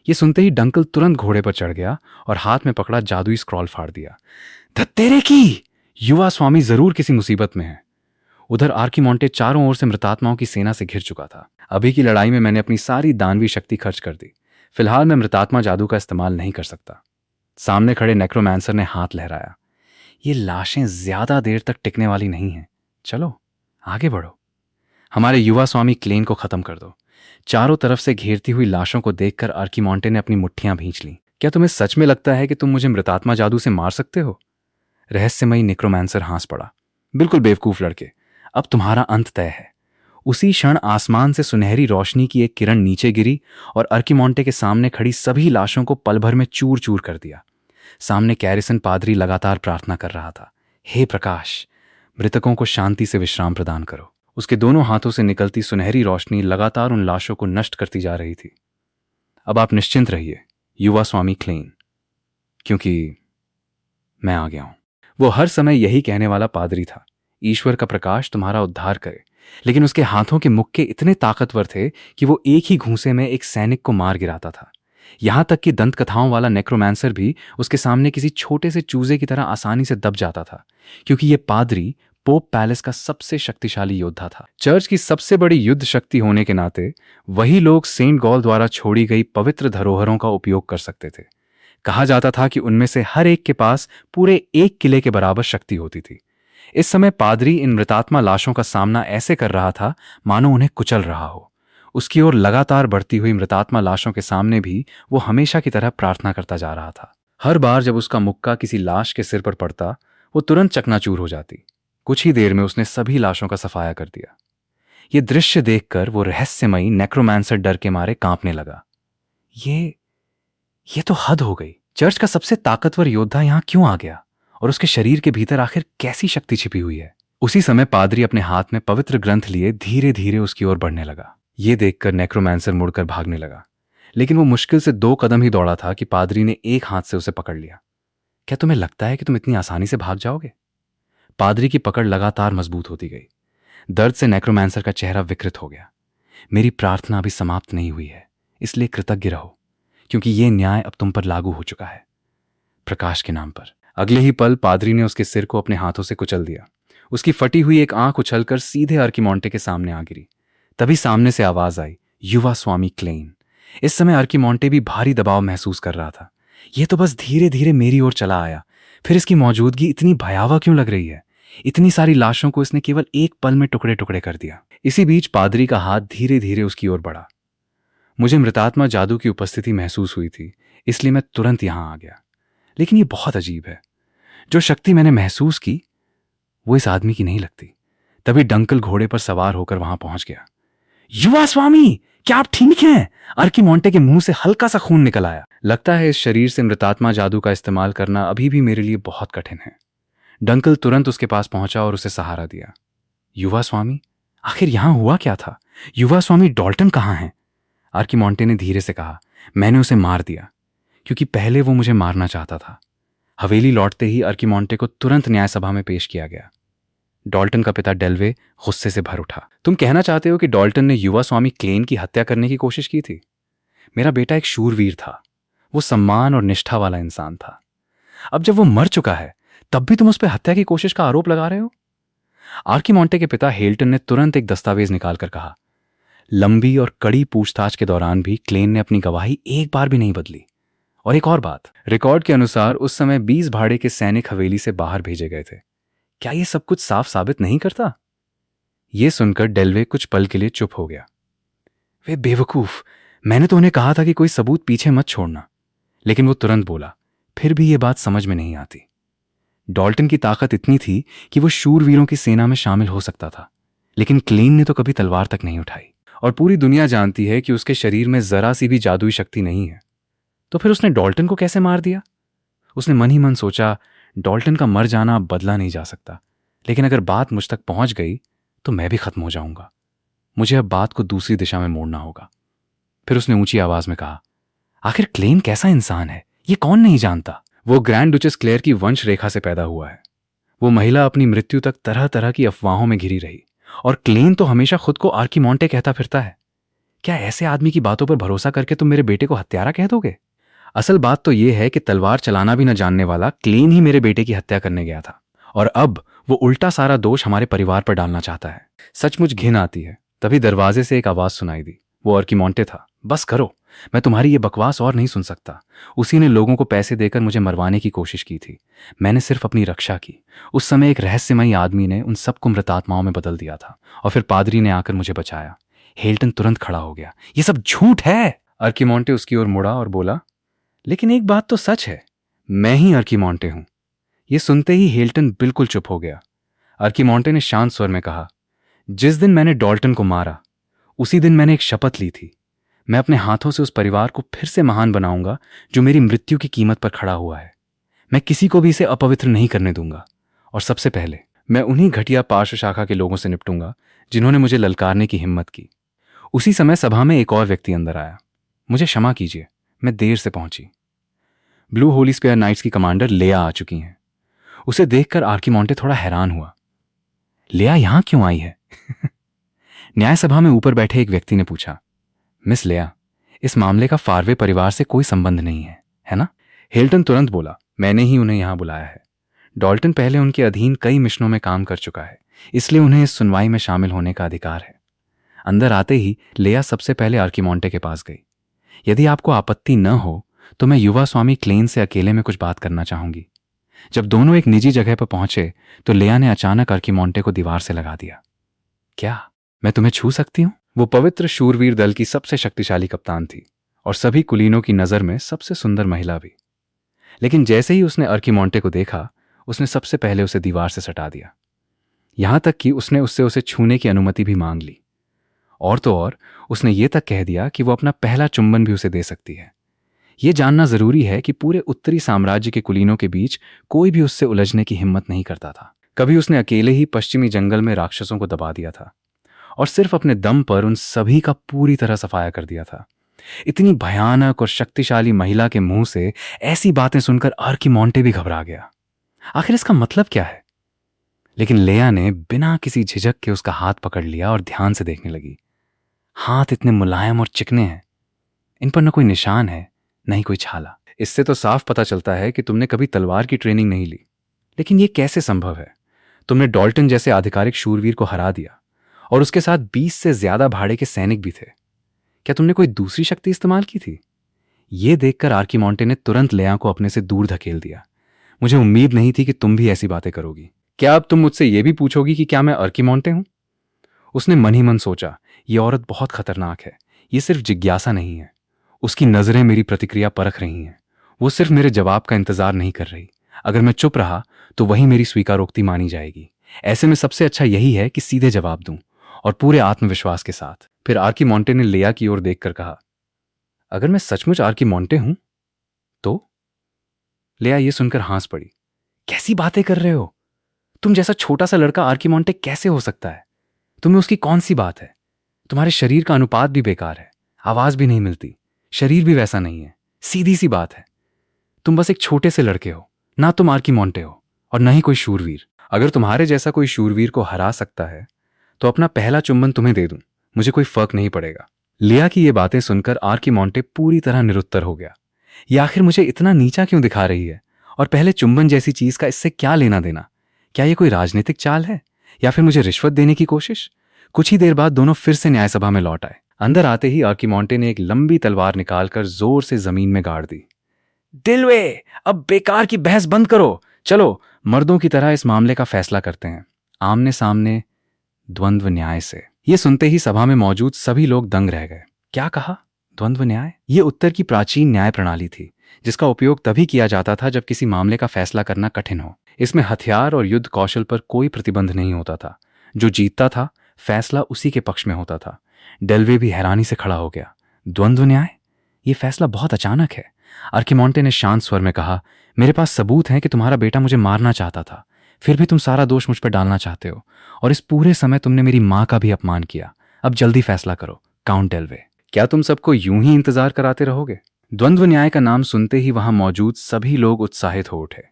A: ये सुनते ही डंकल तुरंत घोड़े पर चढ़ गया और हाथ में पकड़ा जादुई स्क्रॉल फाड़ दिया। धत्तेरे की! युवा स्वामी जरूर किसी मुसीबत में है। उधर आर्किमॉन्टे चारों ओर से मृतात्माओं की सेना से घिर चुका था। अभी की लड़ाई में मैंने अपनी सारी दानवी शक्ति खर्च कर दी। फिलहाल मैं मृतात्मा जादू का इस्तेमाल नहीं कर सकता। सामने खड़े नेक्रोमैंसर ने हाथ लहराया। ये लाशें ज्यादा देर तक टिकने वाली नहीं हैं। चलो आगे बढ़ो, हमारे युवा स्वामी क्लेन को खत्म कर दो। चारों तरफ से घेरती हुई लाशों को देखकर आर्किमॉन्टे ने अपनी मुट्ठियां भींच लीं। क्या तुम्हें सच में लगता है कि तुम मुझे मृतात्मा जादू से मार सकते हो? रहस्यमयी नेक्रोमैंसर हंस पड़ा। बिल्कुल बेवकूफ लड़के, अब तुम्हारा अंत तय है। उसी क्षण आसमान से सुनहरी रोशनी की एक किरण नीचे गिरी और आर्किमॉन्टे के सामने खड़ी सभी लाशों को पल भर में चूर चूर कर दिया। सामने कैरिसन पादरी लगातार प्रार्थना कर रहा था, हे प्रकाश, मृतकों को शांति से विश्राम प्रदान करो। उसके दोनों हाथों से निकलती सुनहरी रोशनी लगातार उन लाशों को नष्ट करती जा रही थी। अब आप निश्चिंत रहिए युवा स्वामी क्लेन, क्योंकि मैं आ गया हूं। वो हर समय यही कहने वाला पादरी था, ईश्वर का प्रकाश तुम्हारा उद्धार करे। लेकिन उसके हाथों के मुक्के इतने ताकतवर थे कि वो एक ही घूंसे में एक सैनिक को मार गिराता था। यहां तक कि दंत कथाओं वाला नेक्रोमैंसर भी उसके सामने किसी छोटे से चूजे की तरह आसानी से दब जाता था, क्योंकि ये पादरी पोप पैलेस का सबसे शक्तिशाली योद्धा था। चर्च की सबसे बड़ी युद्ध शक्ति होने के नाते वही लोग सेंट गॉल द्वारा छोड़ी गई पवित्र धरोहरों का उपयोग कर सकते थे। कहा जाता था कि उनमें से हर एक के पास पूरे एक किले के बराबर शक्ति होती थी। इस समय पादरी इन मृतात्मा लाशों का सामना ऐसे कर रहा था मानो उन्हें कुचल रहा हो। उसकी ओर लगातार बढ़ती हुई मृतात्मा लाशों के सामने भी वो हमेशा की तरह प्रार्थना करता जा रहा था। हर बार जब उसका मुक्का किसी लाश के सिर पर पड़ता, वो तुरंत चकनाचूर हो जाती। कुछ ही देर में उसने सभी लाशों का सफाया कर दिया। ये दृश्य देखकर वो रहस्यमयी नेक्रोमैंसर डर के मारे कांपने लगा। ये तो हद हो गई। चर्च का सबसे ताकतवर योद्धा यहां क्यों आ गया और उसके शरीर के भीतर आखिर कैसी शक्ति छिपी हुई है? उसी समय पादरी अपने हाथ में पवित्र ग्रंथ लिए धीरे धीरे उसकी ओर बढ़ने लगा। ये देखकर नेक्रोमैंसर मुड़कर भागने लगा, लेकिन वो मुश्किल से 2 कदम ही दौड़ा था कि पादरी ने एक हाथ से उसे पकड़ लिया। क्या तुम्हें लगता है कि तुम इतनी आसानी से भाग जाओगे? पादरी की पकड़ लगातार मजबूत होती गई। दर्द से नेक्रोमैंसर का चेहरा विकृत हो गया। मेरी प्रार्थना अभी समाप्त नहीं हुई है, इसलिए कृतज्ञ रहो, क्योंकि यह न्याय अब तुम पर लागू हो चुका है, प्रकाश के नाम पर। अगले ही पल पादरी ने उसके सिर को अपने हाथों से कुचल दिया। उसकी फटी हुई एक आंख उछलकर सीधे अर्कीमोंटे के सामने आ गिरी। तभी सामने से आवाज आई, युवा स्वामी क्लेन। इस समय अर्कीमोंटे भी भारी दबाव महसूस कर रहा था। यह तो बस धीरे धीरे मेरी ओर चला आया, फिर इसकी मौजूदगी इतनी भयावह क्यों लग रही है? इतनी सारी लाशों को इसने केवल एक पल में टुकड़े टुकड़े कर दिया। इसी बीच पादरी का हाथ धीरे धीरे उसकी ओर बढ़ा। मुझे मृतात्मा जादू की उपस्थिति महसूस हुई थी, इसलिए मैं तुरंत यहां आ गया। लेकिन यह बहुत अजीब है, जो शक्ति मैंने महसूस की वो इस आदमी की नहीं लगती। तभी डंकल घोड़े पर सवार होकर वहां पहुंच गया। युवा स्वामी, क्या आप ठीक हैं? अर्कीमोंटे के मुंह से हल्का सा खून निकल आया। लगता है इस शरीर से मृतात्मा जादू का इस्तेमाल करना अभी भी मेरे लिए बहुत कठिन है। डंकल तुरंत उसके पास पहुंचा और उसे सहारा दिया। युवा स्वामी, आखिर यहां हुआ क्या था? युवा स्वामी डॉल्टन कहां है? अर्कीमोंटे ने धीरे से कहा। मैंने उसे मार दिया, क्योंकि पहले वो मुझे मारना चाहता था। हवेली लौटते ही अर्कीमोंटे को तुरंत न्याय सभा में पेश किया गया। डॉल्टन का पिता डेल्वे गुस्से से भर उठा। तुम कहना चाहते हो कि डॉल्टन ने युवा स्वामी क्लेन की हत्या करने की कोशिश की थी? मेरा बेटा एक शूरवीर था, वो सम्मान और निष्ठा वाला इंसान था। अब जब वो मर चुका है, तब भी तुम उस पर हत्या की कोशिश का आरोप लगा रहे हो? अर्कीमोंटे के पिता हेल्टन ने तुरंत एक दस्तावेज निकालकर कहा। लंबी और कड़ी पूछताछ के दौरान भी क्लेन ने अपनी गवाही एक बार भी नहीं बदली। और एक और बात, रिकॉर्ड के अनुसार उस समय 20 भाड़े के सैनिक हवेली से बाहर भेजे गए थे। क्या यह सब कुछ साफ साबित नहीं करता? यह सुनकर डेल्वे कुछ पल के लिए चुप हो गया। वे बेवकूफ, मैंने तो उन्हें कहा था कि कोई सबूत पीछे मत छोड़ना। लेकिन वो तुरंत बोला, फिर भी यह बात समझ में नहीं आती। डॉल्टन की ताकत इतनी थी कि वो शूरवीरों की सेना में शामिल हो सकता था, लेकिन क्लेन ने तो कभी तलवार तक नहीं उठाई। और पूरी दुनिया जानती है कि उसके शरीर में जरा सी भी जादुई शक्ति नहीं है। तो फिर उसने डॉल्टन को कैसे मार दिया? उसने मन ही मन सोचा, डॉल्टन का मर जाना अब बदला नहीं जा सकता, लेकिन अगर बात मुझ तक पहुंच गई तो मैं भी खत्म हो जाऊंगा। मुझे अब बात को दूसरी दिशा में मोड़ना होगा। फिर उसने ऊंची आवाज में कहा, आखिर क्लेन कैसा इंसान है, ये कौन नहीं जानता? वो ग्रैंड डुचेस क्लेयर की वंश रेखा से पैदा हुआ है। वो महिला अपनी मृत्यु तक तरह तरह की अफवाहों में घिरी रही, और क्लेन तो हमेशा खुद को अर्कीमोंटे कहता फिरता है। क्या ऐसे आदमी की बातों पर भरोसा करके तुम मेरे बेटे को हत्यारा कह दोगे? असल बात तो यह है कि तलवार चलाना भी न जानने वाला क्लेन ही मेरे बेटे की हत्या करने गया था, और अब वो उल्टा सारा दोष हमारे परिवार पर डालना चाहता है। सचमुच घिन आती है। तभी दरवाजे से एक आवाज सुनाई दी। वो अर्कीमोंटे था। बस करो, मैं तुम्हारी ये बकवास और नहीं सुन सकता। उसी ने लोगों को पैसे देकर मुझे मरवाने की कोशिश की थी। मैंने सिर्फ अपनी रक्षा की। उस समय एक रहस्यमयी आदमी ने उन सबको मृतात्माओं में बदल दिया था, और फिर पादरी ने आकर मुझे बचाया। हेल्टन तुरंत खड़ा हो गया। ये सब झूठ है। अर्कीमोंटे उसकी ओर मुड़ा और बोला, लेकिन एक बात तो सच है, मैं ही अर्कीमोंटे हूं। यह सुनते ही हेल्टन बिल्कुल चुप हो गया। अर्कीमोंटे ने शांत स्वर में कहा, जिस दिन मैंने डॉल्टन को मारा, उसी दिन मैंने एक शपथ ली थी। मैं अपने हाथों से उस परिवार को फिर से महान बनाऊंगा जो मेरी मृत्यु की कीमत पर खड़ा हुआ है। मैं किसी को भी इसे अपवित्र नहीं करने दूंगा, और सबसे पहले मैं उन्हीं घटिया पार्श्व शाखा के लोगों से निपटूंगा जिन्होंने मुझे ललकारने की हिम्मत की। उसी समय सभा में एक और व्यक्ति अंदर आया। मुझे क्षमा कीजिए, मैं देर से पहुंची। ब्लू होली स्पेयर नाइट्स की कमांडर लेया आ चुकी हैं। उसे देखकर अर्कीमोंटे थोड़ा हैरान हुआ। लेया यहां क्यों आई है? न्याय सभा में ऊपर बैठे एक व्यक्ति ने पूछा, मिस लेया, इस मामले का फारवे परिवार से कोई संबंध नहीं है ना? हेल्टन तुरंत बोला, मैंने ही उन्हें यहां बुलाया है। डॉल्टन पहले उनके अधीन कई मिशनों में काम कर चुका है, इसलिए उन्हें इस सुनवाई में शामिल होने का अधिकार है। अंदर आते ही लेया सबसे पहले अर्कीमोंटे के पास गई। यदि आपको आपत्ति न हो तो मैं युवा स्वामी क्लेन से अकेले में कुछ बात करना चाहूंगी। जब दोनों एक निजी जगह पर पहुंचे तो लेया ने अचानक अर्कीमोंटे को दीवार से लगा दिया। क्या मैं तुम्हें छू सकती हूं? वो पवित्र शूरवीर दल की सबसे शक्तिशाली कप्तान थी, और सभी कुलीनों की नजर में सबसे सुंदर महिला भी। लेकिन जैसे ही उसने अर्कीमोंटे को देखा, उसने सबसे पहले उसे दीवार से सटा दिया। यहां तक कि उसने उससे उसे छूने की अनुमति भी मांग ली। और तो और उसने ये तक कह दिया कि वो अपना पहला चुंबन भी उसे दे सकती है। यह जानना जरूरी है कि पूरे उत्तरी साम्राज्य के कुलीनों के बीच कोई भी उससे उलझने की हिम्मत नहीं करता था। कभी उसने अकेले ही पश्चिमी जंगल में राक्षसों को दबा दिया था, और सिर्फ अपने दम पर उन सभी का पूरी तरह सफाया कर दिया था। इतनी भयानक और शक्तिशाली महिला के मुंह से ऐसी बातें सुनकर आर्कीमोंटे भी घबरा गया। आखिर इसका मतलब क्या है? लेकिन लेया ने बिना किसी झिझक के उसका हाथ पकड़ लिया और ध्यान से देखने लगी। हाथ इतने मुलायम और चिकने हैं, इन पर न कोई निशान है, न ही कोई छाला। इससे तो साफ पता चलता है कि तुमने कभी तलवार की ट्रेनिंग नहीं ली। लेकिन यह कैसे संभव है? तुमने डॉल्टन जैसे आधिकारिक शूरवीर को हरा दिया और उसके साथ 20 से ज्यादा भाड़े के सैनिक भी थे। क्या तुमने कोई दूसरी शक्ति इस्तेमाल की थी? यह देखकर आर्कीमोंटे ने तुरंत लेया को अपने से दूर धकेल दिया। मुझे उम्मीद नहीं थी कि तुम भी ऐसी बातें करोगी। क्या अब तुम मुझसे यह भी पूछोगी कि क्या मैं आर्कीमोंटे हूं? उसने मन ही मन सोचा, यह औरत बहुत खतरनाक है। यह सिर्फ जिज्ञासा नहीं है, उसकी नजरें मेरी प्रतिक्रिया परख रही हैं। वो सिर्फ मेरे जवाब का इंतजार नहीं कर रही। अगर मैं चुप रहा तो वही मेरी स्वीकारोक्ति मानी जाएगी। ऐसे में सबसे अच्छा यही है कि सीधे जवाब दूं, और पूरे आत्मविश्वास के साथ। फिर आर्कीमोंटे ने लेया की ओर देखकर कहा, अगर मैं सचमुच आर्कीमोंटे हूं तो? लेया ये सुनकर हंस पड़ी। कैसी बातें कर रहे हो? तुम जैसा छोटा सा लड़का आर्कीमोंटे कैसे हो सकता है? तुम्हें उसकी कौन सी बात है? तुम्हारे शरीर का अनुपात भी बेकार है, आवाज भी नहीं मिलती, शरीर भी वैसा नहीं है। सीधी सी बात है, तुम बस एक छोटे से लड़के हो, ना तुम आर्कीमोंटे हो और न ही कोई शूरवीर। अगर तुम्हारे जैसा कोई शूरवीर को हरा सकता है तो अपना पहला चुंबन तुम्हें दे दूं, मुझे कोई फर्क नहीं पड़ेगा। लिया की ये बातें सुनकर आर्कीमोंटे पूरी तरह निरुत्तर हो गया। ये आखिर मुझे इतना नीचा क्यों दिखा रही है? और पहले चुंबन जैसी चीज का इससे क्या लेना देना? क्या ये कोई राजनीतिक चाल है या फिर मुझे रिश्वत देने की कोशिश? कुछ ही देर बाद दोनों फिर से न्यायसभा में लौट आए। अंदर आते ही आर्कीमोंटे ने एक लंबी तलवार निकालकर जोर से जमीन में गाड़ दी। डिलवे, अब बेकार की बहस बंद करो। चलो मर्दों की तरह इस मामले का फैसला करते हैं, आमने सामने, द्वंद्व न्याय से। यह सुनते ही सभा में मौजूद सभी लोग दंग रह गए। क्या कहा? द्वंद्व न्याय? यह उत्तर की प्राचीन न्याय प्रणाली थी जिसका उपयोग तभी किया जाता था जब किसी मामले का फैसला करना कठिन हो। इसमें हथियार और युद्ध कौशल पर कोई प्रतिबंध नहीं होता था। जो जीतता था, फैसला उसी के पक्ष में होता था। डेल्वे भी हैरानी से खड़ा हो गया। द्वंद्व न्याय? यह फैसला बहुत अचानक है। आर्कीमोंटे ने शांत स्वर में कहा, मेरे पास सबूत हैं कि तुम्हारा बेटा मुझे मारना चाहता था, फिर भी तुम सारा दोष मुझ पर डालना चाहते हो, और इस पूरे समय तुमने मेरी मां का भी अपमान किया। अब जल्दी फैसला करो, काउंट डेल्वे। क्या तुम सबको यूं ही इंतजार कराते रहोगे? द्वंद्व न्याय का नाम सुनते ही वहां मौजूद सभी लोग उत्साहित हो उठे,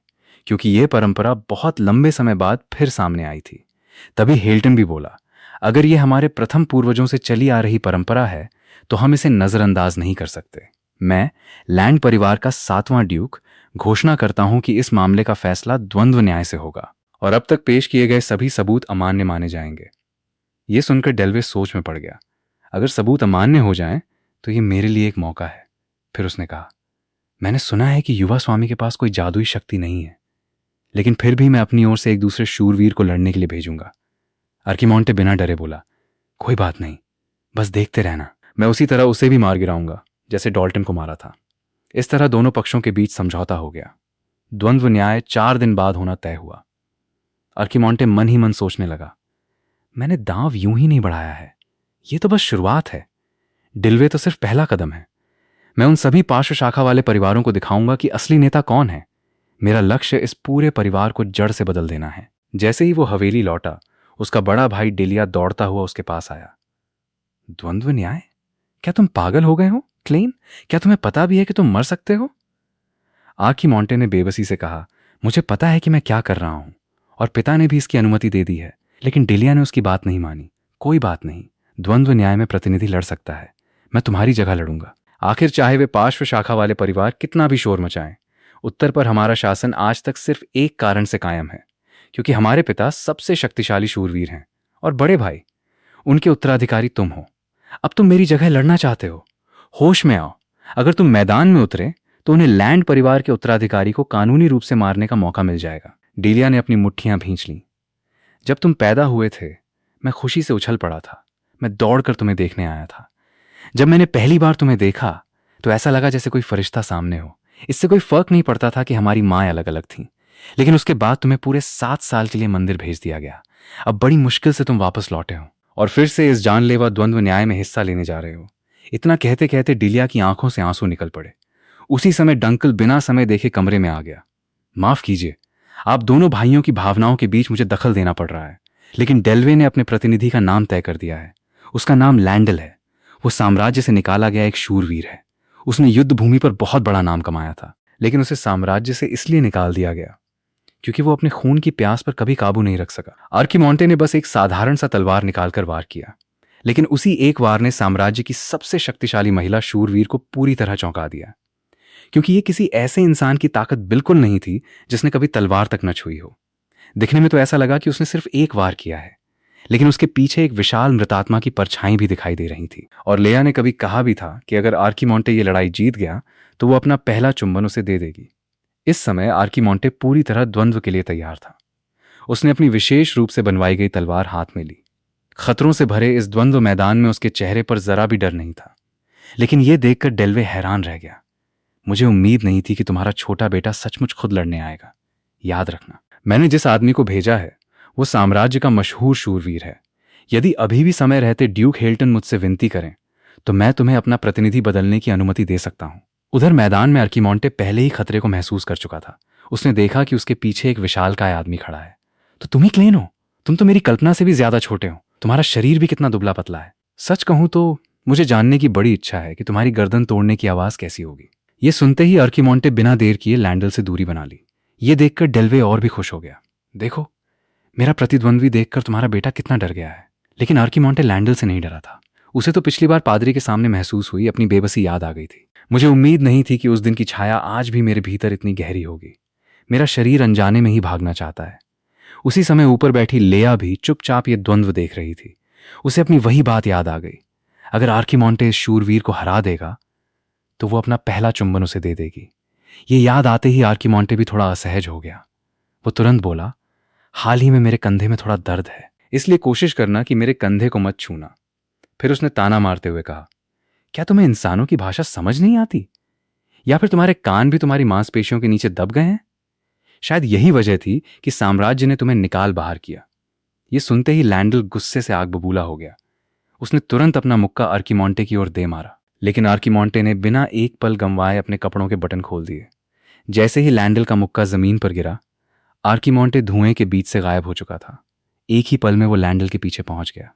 A: क्योंकि यह परंपरा बहुत लंबे समय बाद फिर सामने आई थी। तभी हेल्टन भी बोला, अगर यह हमारे प्रथम पूर्वजों से चली आ रही परंपरा है तो हम इसे नजरअंदाज नहीं कर सकते। मैं लैंड परिवार का 7वां ड्यूक घोषणा करता हूं कि इस मामले का फैसला द्वंद्व न्याय से होगा और अब तक पेश किए गए सभी सबूत अमान्य माने जाएंगे। यह सुनकर डेल्वे सोच में पड़ गया। अगर सबूत अमान्य हो जाएं तो यह मेरे लिए एक मौका है। फिर उसने कहा, मैंने सुना है कि युवा स्वामी के पास कोई जादुई शक्ति नहीं है, लेकिन फिर भी मैं अपनी ओर से एक दूसरे शूरवीर को लड़ने के लिए भेजूंगा। आर्कीमोंटे बिना डरे बोला, कोई बात नहीं, बस देखते रहना, मैं उसी तरह उसे भी मार गिराऊंगा जैसे डॉल्टन को मारा था। इस तरह दोनों पक्षों के बीच समझौता हो गया। द्वंद्व न्याय 4 दिन बाद होना तय हुआ। आर्कीमोंटे मन ही मन सोचने लगा, मैंने दांव यूं ही नहीं बढ़ाया है, यह तो बस शुरुआत है। डिलवे तो सिर्फ पहला कदम है। मैं उन सभी पार्श्व शाखा वाले परिवारों को दिखाऊंगा कि असली नेता कौन है। मेरा लक्ष्य इस पूरे परिवार को जड़ से बदल देना है। जैसे ही वो हवेली लौटा, उसका बड़ा भाई डेलिया दौड़ता हुआ उसके पास आया। द्वंद्व न्याय? क्या तुम पागल हो गए हो क्लेन? क्या तुम्हें पता भी है कि तुम मर सकते हो? आर्कीमोंटे ने बेबसी से कहा, मुझे पता है कि मैं क्या कर रहा हूं और पिता ने भी इसकी अनुमति दे दी है, लेकिन डेलिया ने उसकी बात नहीं मानी। कोई बात नहीं, द्वंद्व न्याय में प्रतिनिधि लड़ सकता है, मैं तुम्हारी जगह लड़ूंगा। आखिर चाहे वे पार्श्व शाखा वाले परिवार कितना भी शोर मचाएं, उत्तर पर हमारा शासन आज तक सिर्फ एक कारण से कायम है, क्योंकि हमारे पिता सबसे शक्तिशाली शूरवीर हैं और बड़े भाई उनके उत्तराधिकारी तुम हो। अब तुम मेरी जगह लड़ना चाहते हो? होश में आओ। अगर तुम मैदान में उतरे तो उन्हें लैंड परिवार के उत्तराधिकारी को कानूनी रूप से मारने का मौका मिल जाएगा। डेलिया ने अपनी मुट्ठियां भींच लीं। जब तुम पैदा हुए थे, मैं खुशी से उछल पड़ा था। मैं दौड़कर तुम्हें देखने आया था। जब मैंने पहली बार तुम्हें देखा तो ऐसा लगा जैसे कोई फरिश्ता सामने हो। इससे कोई फर्क नहीं पड़ता था कि हमारी माँ अलग अलग थीं। लेकिन उसके बाद तुम्हें पूरे 7 साल के लिए मंदिर भेज दिया गया। अब बड़ी मुश्किल से तुम वापस लौटे हो और फिर से इस जानलेवा द्वंद्व न्याय में हिस्सा लेने जा रहे हो। इतना कहते कहते डिलिया की आंखों से आंसू निकल पड़े। उसी समय डंकल बिना समय देखे कमरे में आ गया। माफ कीजिए, आप दोनों भाइयों की भावनाओं के बीच मुझे दखल देना पड़ रहा है। लेकिन डेल्वे ने अपने प्रतिनिधि का नाम तय कर दिया है। उसका नाम लैंडल है। वो साम्राज्य से निकाला गया एक शूरवीर है। उसने युद्ध भूमि पर बहुत बड़ा नाम कमाया था, लेकिन उसे साम्राज्य से इसलिए निकाल दिया गया क्योंकि वो अपने खून की प्यास पर कभी काबू नहीं रख सका। आर्कीमोंटे ने बस एक साधारण सा तलवार निकालकर वार किया, लेकिन उसी एक वार ने साम्राज्य की सबसे शक्तिशाली महिला शूरवीर को पूरी तरह चौंका दिया, क्योंकि ये किसी ऐसे इंसान की ताकत बिल्कुल नहीं थी जिसने कभी तलवार तक न छुई हो। दिखने में तो ऐसा लगा कि उसने सिर्फ एक वार किया है, लेकिन उसके पीछे एक विशाल मृतात्मा की परछाई भी दिखाई दे रही थी। और लेया ने कभी कहा भी था कि अगर आर्कीमोंटे ये लड़ाई जीत गया तो वो अपना पहला चुंबन उसे दे देगी। इस समय आर्कीमोंटे पूरी तरह द्वंद्व के लिए तैयार था। उसने अपनी विशेष रूप से बनवाई गई तलवार हाथ में ली। खतरों से भरे इस द्वंद्व मैदान में उसके चेहरे पर जरा भी डर नहीं था। लेकिन यह देखकर डेल्वे हैरान रह गया। मुझे उम्मीद नहीं थी कि तुम्हारा छोटा बेटा सचमुच खुद लड़ने आएगा। याद रखना, मैंने जिस आदमी को भेजा है वो साम्राज्य का मशहूर शूरवीर है। यदि अभी भी समय रहते ड्यूक हेल्टन मुझसे विनती करें तो मैं तुम्हें अपना प्रतिनिधि बदलने की अनुमति दे सकता हूं। उधर मैदान में आर्कीमोंटे पहले ही खतरे को महसूस कर चुका था। उसने देखा कि उसके पीछे एक विशालकाय आदमी खड़ा है। तो तुम ही क्लेन हो? तुम तो मेरी कल्पना से भी ज्यादा छोटे हो। तुम्हारा शरीर भी कितना दुबला पतला है। सच कहूं तो मुझे जानने की बड़ी इच्छा है कि तुम्हारी गर्दन तोड़ने की आवाज कैसी होगी। ये सुनते ही आर्कीमोंटे बिना देर किए लैंडल से दूरी बना ली। ये देखकर डेल्वे और भी खुश हो गया। देखो, मेरा प्रतिद्वंद्वी देखकर तुम्हारा बेटा कितना डर गया है। लेकिन आर्कीमोंटे लैंडल से नहीं डरा था। उसे तो पिछली बार पादरी के सामने महसूस हुई अपनी बेबसी याद आ गई थी। मुझे उम्मीद नहीं थी कि उस दिन की छाया आज भी मेरे भीतर इतनी गहरी होगी। मेरा शरीर अनजाने में ही भागना चाहता है। उसी समय ऊपर बैठी लेया भी चुपचाप ये द्वंद्व देख रही थी। उसे अपनी वही बात याद आ गई। अगर आर्कीमोंटे इस शूरवीर को हरा देगा तो वो अपना पहला चुंबन उसे दे देगी। ये याद आते ही आर्कीमोंटे भी थोड़ा असहज हो गया। वो तुरंत बोला, हाल ही में मेरे कंधे में थोड़ा दर्द है, इसलिए कोशिश करना कि मेरे कंधे को मत छूना। फिर उसने ताना मारते हुए कहा, क्या तुम्हें इंसानों की भाषा समझ नहीं आती? या फिर तुम्हारे कान भी तुम्हारी मांसपेशियों के नीचे दब गए हैं? शायद यही वजह थी कि साम्राज्य ने तुम्हें निकाल बाहर किया। ये सुनते ही लैंडल गुस्से से आग बबूला हो गया। उसने तुरंत अपना मुक्का आर्कीमोंटे की ओर दे मारा, लेकिन आर्कीमोंटे ने बिना एक पल गंवाए अपने कपड़ों के बटन खोल दिए। जैसे ही लैंडल का मुक्का जमीन पर गिरा, आर्कीमोंटे धुएं के बीच से गायब हो चुका था। एक ही पल में वो लैंडल के पीछे पहुंच गया।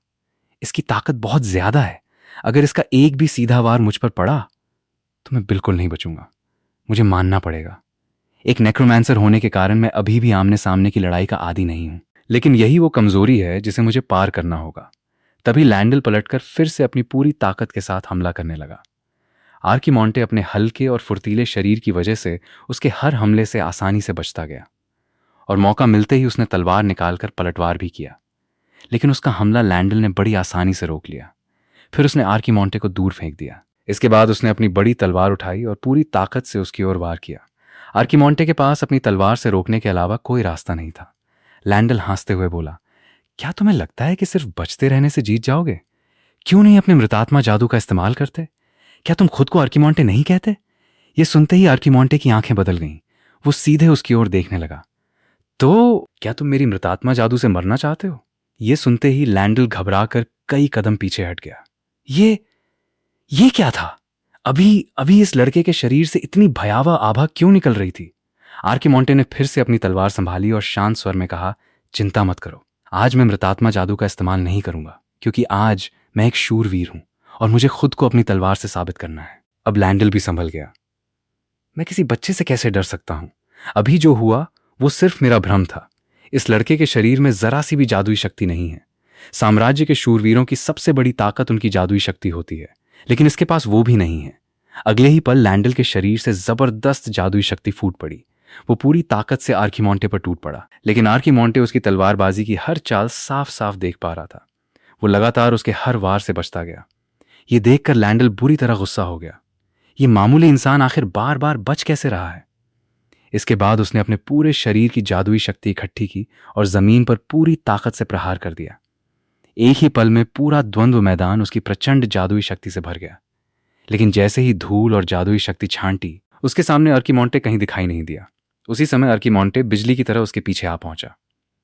A: इसकी ताकत बहुत ज्यादा है। अगर इसका एक भी सीधा वार मुझ पर पड़ा तो मैं बिल्कुल नहीं बचूंगा। मुझे मानना पड़ेगा, एक नेक्रोमैंसर होने के कारण मैं अभी भी आमने सामने की लड़ाई का आदी नहीं हूं। लेकिन यही वो कमजोरी है जिसे मुझे पार करना होगा। तभी लैंडल पलटकर फिर से अपनी पूरी ताकत के साथ हमला करने लगा। आर्कीमोंटे अपने हल्के और फुर्तीले शरीर की वजह से उसके हर हमले से आसानी से बचता गया, और मौका मिलते ही उसने तलवार निकालकर पलटवार भी किया। लेकिन उसका हमला लैंडल ने बड़ी आसानी से रोक लिया। फिर उसने आर्कीमोंटे को दूर फेंक दिया। इसके बाद उसने अपनी बड़ी तलवार उठाई और पूरी ताकत से उसकी ओर वार किया। आर्कीमोंटे के पास अपनी तलवार से रोकने के अलावा कोई रास्ता नहीं था। लैंडल हंसते हुए बोला, क्या तुम्हें लगता है कि सिर्फ बचते रहने से जीत जाओगे? क्यों नहीं अपने मृतात्मा जादू का इस्तेमाल करते? क्या तुम खुद को आर्कीमोंटे नहीं कहते? ये सुनते ही आर्कीमोंटे की आंखें बदल गईं। वो सीधे उसकी ओर देखने लगा। तो क्या तुम मेरी मृतात्मा जादू से मरना चाहते हो? ये सुनते ही लैंडल घबराकर कई कदम पीछे हट गया। ये क्या था? अभी इस लड़के के शरीर से इतनी भयावह आभा क्यों निकल रही थी? आर्कीमोंटे ने फिर से अपनी तलवार संभाली और शांत स्वर में कहा, चिंता मत करो, आज मैं मृतात्मा जादू का इस्तेमाल नहीं करूंगा, क्योंकि आज मैं एक शूरवीर हूं और मुझे खुद को अपनी तलवार से साबित करना है। अब लैंडल भी संभल गया। मैं किसी बच्चे से कैसे डर सकता हूं? अभी जो हुआ वो सिर्फ मेरा भ्रम था। इस लड़के के शरीर में जरा सी भी जादुई शक्ति नहीं है। साम्राज्य के शूरवीरों की सबसे बड़ी ताकत उनकी जादुई शक्ति होती है, लेकिन इसके पास वो भी नहीं है। अगले ही पल लैंडल के शरीर से जबरदस्त जादुई शक्ति फूट पड़ी। वो पूरी ताकत से आर्कीमोंटे पर टूट पड़ा, लेकिन आर्कीमोंटे उसकी तलवारबाजी की हर चाल साफ साफ देख पा रहा था। वो लगातार उसके हर वार से बचता गया। ये देखकर लैंडल बुरी तरह गुस्सा हो गया। ये मामूली इंसान आखिर बार बार बच कैसे रहा है? इसके बाद उसने अपने पूरे शरीर की जादुई शक्ति इकट्ठी की और जमीन पर पूरी ताकत से प्रहार कर दिया। एक ही पल में पूरा द्वंद्व मैदान उसकी प्रचंड जादुई शक्ति से भर गया। लेकिन जैसे ही धूल और जादुई शक्ति छांटी, उसके सामने आर्कीमोंटे कहीं दिखाई नहीं दिया। उसी समय आर्कीमोंटे बिजली की तरह उसके पीछे आ पहुंचा।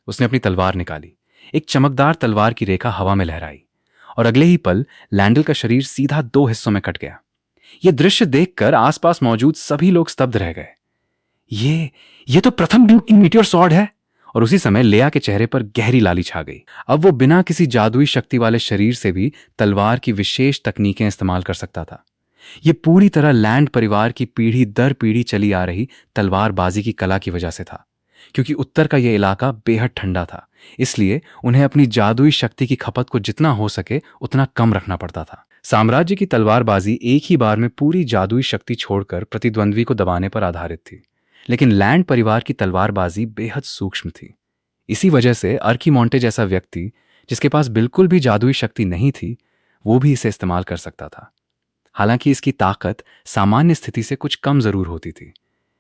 A: उसने अपनी तलवार निकाली। एक चमकदार तलवार की रेखा हवा में लहराई और अगले ही पल लैंडल का शरीर सीधा 2 हिस्सों में कट गया। यह दृश्य देखकर आसपास मौजूद सभी लोग स्तब्ध रह गए। ये तो प्रथम ड्यूक की मीटियोर स्वॉर्ड है और उसी समय लेया के चेहरे पर गहरी लाली छा गई। अब वो बिना किसी जादुई शक्ति वाले शरीर से भी तलवार की विशेष तकनीकें इस्तेमाल कर सकता था। ये पूरी तरह लैंड परिवार की पीढ़ी दर पीढ़ी चली आ रही तलवारबाजी की कला की वजह से था। क्योंकि उत्तर का यह इलाका बेहद ठंडा था, इसलिए उन्हें अपनी जादुई शक्ति की खपत को जितना हो सके उतना कम रखना पड़ता था। साम्राज्य की तलवारबाजी एक ही बार में पूरी जादुई शक्ति छोड़कर प्रतिद्वंद्वी को दबाने पर आधारित थी, लेकिन लैंड परिवार की तलवारबाजी बेहद सूक्ष्म थी। इसी वजह से अर्कीमोंटे जैसा व्यक्ति, जिसके पास बिल्कुल भी जादुई शक्ति नहीं थी, वो भी इसे इस्तेमाल कर सकता था। हालांकि इसकी ताकत सामान्य स्थिति से कुछ कम जरूर होती थी,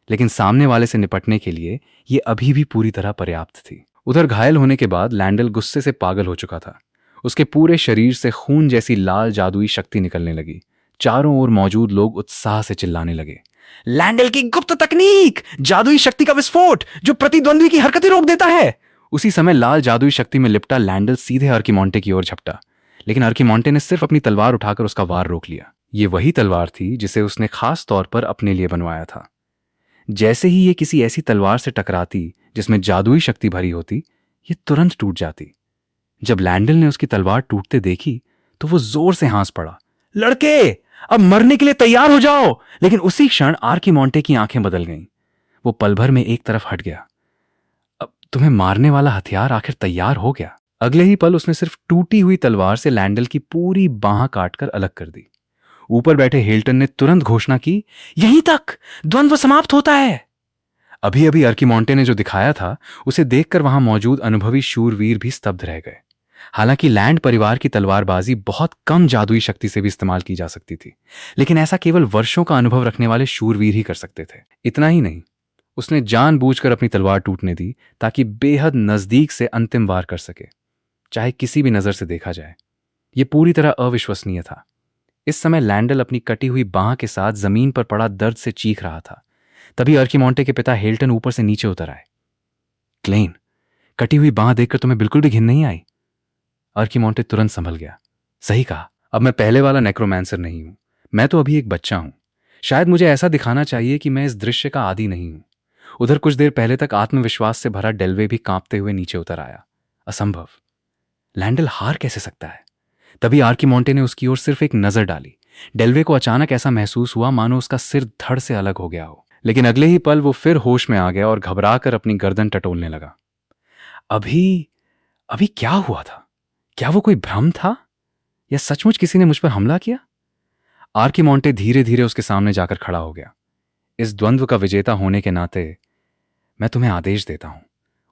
A: लेकिन सामने वाले से निपटने के लिए ये अभी भी पूरी तरह पर्याप्त थी। उधर घायल होने के बाद लैंडल गुस्से से पागल हो चुका था। उसके पूरे शरीर से खून जैसी लाल जादुई शक्ति निकलने लगी। चारों ओर मौजूद लोग उत्साह से चिल्लाने लगे, लैंडल की गुप्त तकनीक, जादुई शक्ति का विस्फोट जो प्रतिद्वंद्वी की हरकतें रोक देता है। उसी समय लाल जादुई शक्ति में लिपटा लैंडल सीधे अर्कीमोंटे की ओर झपटा, लेकिन अर्कीमोंटे ने सिर्फ अपनी तलवार उठाकर उसका वार रोक लिया। ये वही तलवार थी जिसे उसने खास तौर पर अपने लिए बनवाया था। जैसे ही ये किसी ऐसी तलवार से टकराती जिसमें जादुई शक्ति भरी होती, ये तुरंत टूट जाती। जब लैंडल ने उसकी तलवार टूटते देखी तो वो जोर से हंस पड़ा, लड़के अब मरने के लिए तैयार हो जाओ। लेकिन उसी क्षण अर्कीमोंटे की आंखें बदल गईं। वो पल भर में एक तरफ हट गया। अब तुम्हें मारने वाला हथियार आखिर तैयार हो गया। अगले ही पल उसने सिर्फ टूटी हुई तलवार से लैंडल की पूरी बांह काटकर अलग कर दी। ऊपर बैठे हेल्टन ने तुरंत घोषणा की, यहीं तक द्वंद्व समाप्त होता है। अभी अभी अर्कीमोंटे ने जो दिखाया था उसे देखकर वहां मौजूद अनुभवी शूरवीर भी स्तब्ध रह गए। हालांकि लैंड परिवार की तलवारबाजी बहुत कम जादुई शक्ति से भी इस्तेमाल की जा सकती थी, लेकिन ऐसा केवल वर्षों का अनुभव रखने वाले शूरवीर ही कर सकते थे। इतना ही नहीं, उसने जानबूझकर अपनी तलवार टूटने दी ताकि बेहद नजदीक से अंतिम वार कर सके, चाहे किसी भी नजर से देखा जाए। यह पूरी तरह अविश्वसनीय था। इस समय लैंडल अपनी कटी हुई बांह के साथ जमीन पर पड़ा दर्द से चीख रहा था। तभी अर्कीमोंटे के पिता हेल्टन ऊपर से नीचे उतर आए। क्लेन, कटी हुई बांह देखकर तुम्हें बिल्कुल भी घिन नहीं आई? अर्कीमोंटे तुरंत संभल गया। सही कहा, अब मैं पहले वाला नेक्रोमैंसर नहीं हूं, मैं तो अभी एक बच्चा हूं। शायद मुझे ऐसा दिखाना चाहिए कि मैं इस दृश्य का आदी नहीं हूं। उधर कुछ देर पहले तक आत्मविश्वास से भरा डेल्वे भी कांपते हुए नीचे उतर आया। असंभव, लैंडल हार कैसे सकता है? तभी अर्कीमोंटे ने उसकी ओर सिर्फ एक नजर डाली। डेल्वे को अचानक ऐसा महसूस हुआ मानो उसका सिर धड़ से अलग हो गया हो, लेकिन अगले ही पल वो फिर होश में आ गया और घबराकर अपनी गर्दन टटोलने लगा। अभी क्या हुआ था? क्या वो कोई भ्रम था या सचमुच किसी ने मुझ पर हमला किया? अर्कीमोंटे धीरे धीरे उसके सामने जाकर खड़ा हो गया। इस द्वंद्व का विजेता होने के नाते मैं तुम्हें आदेश देता हूं,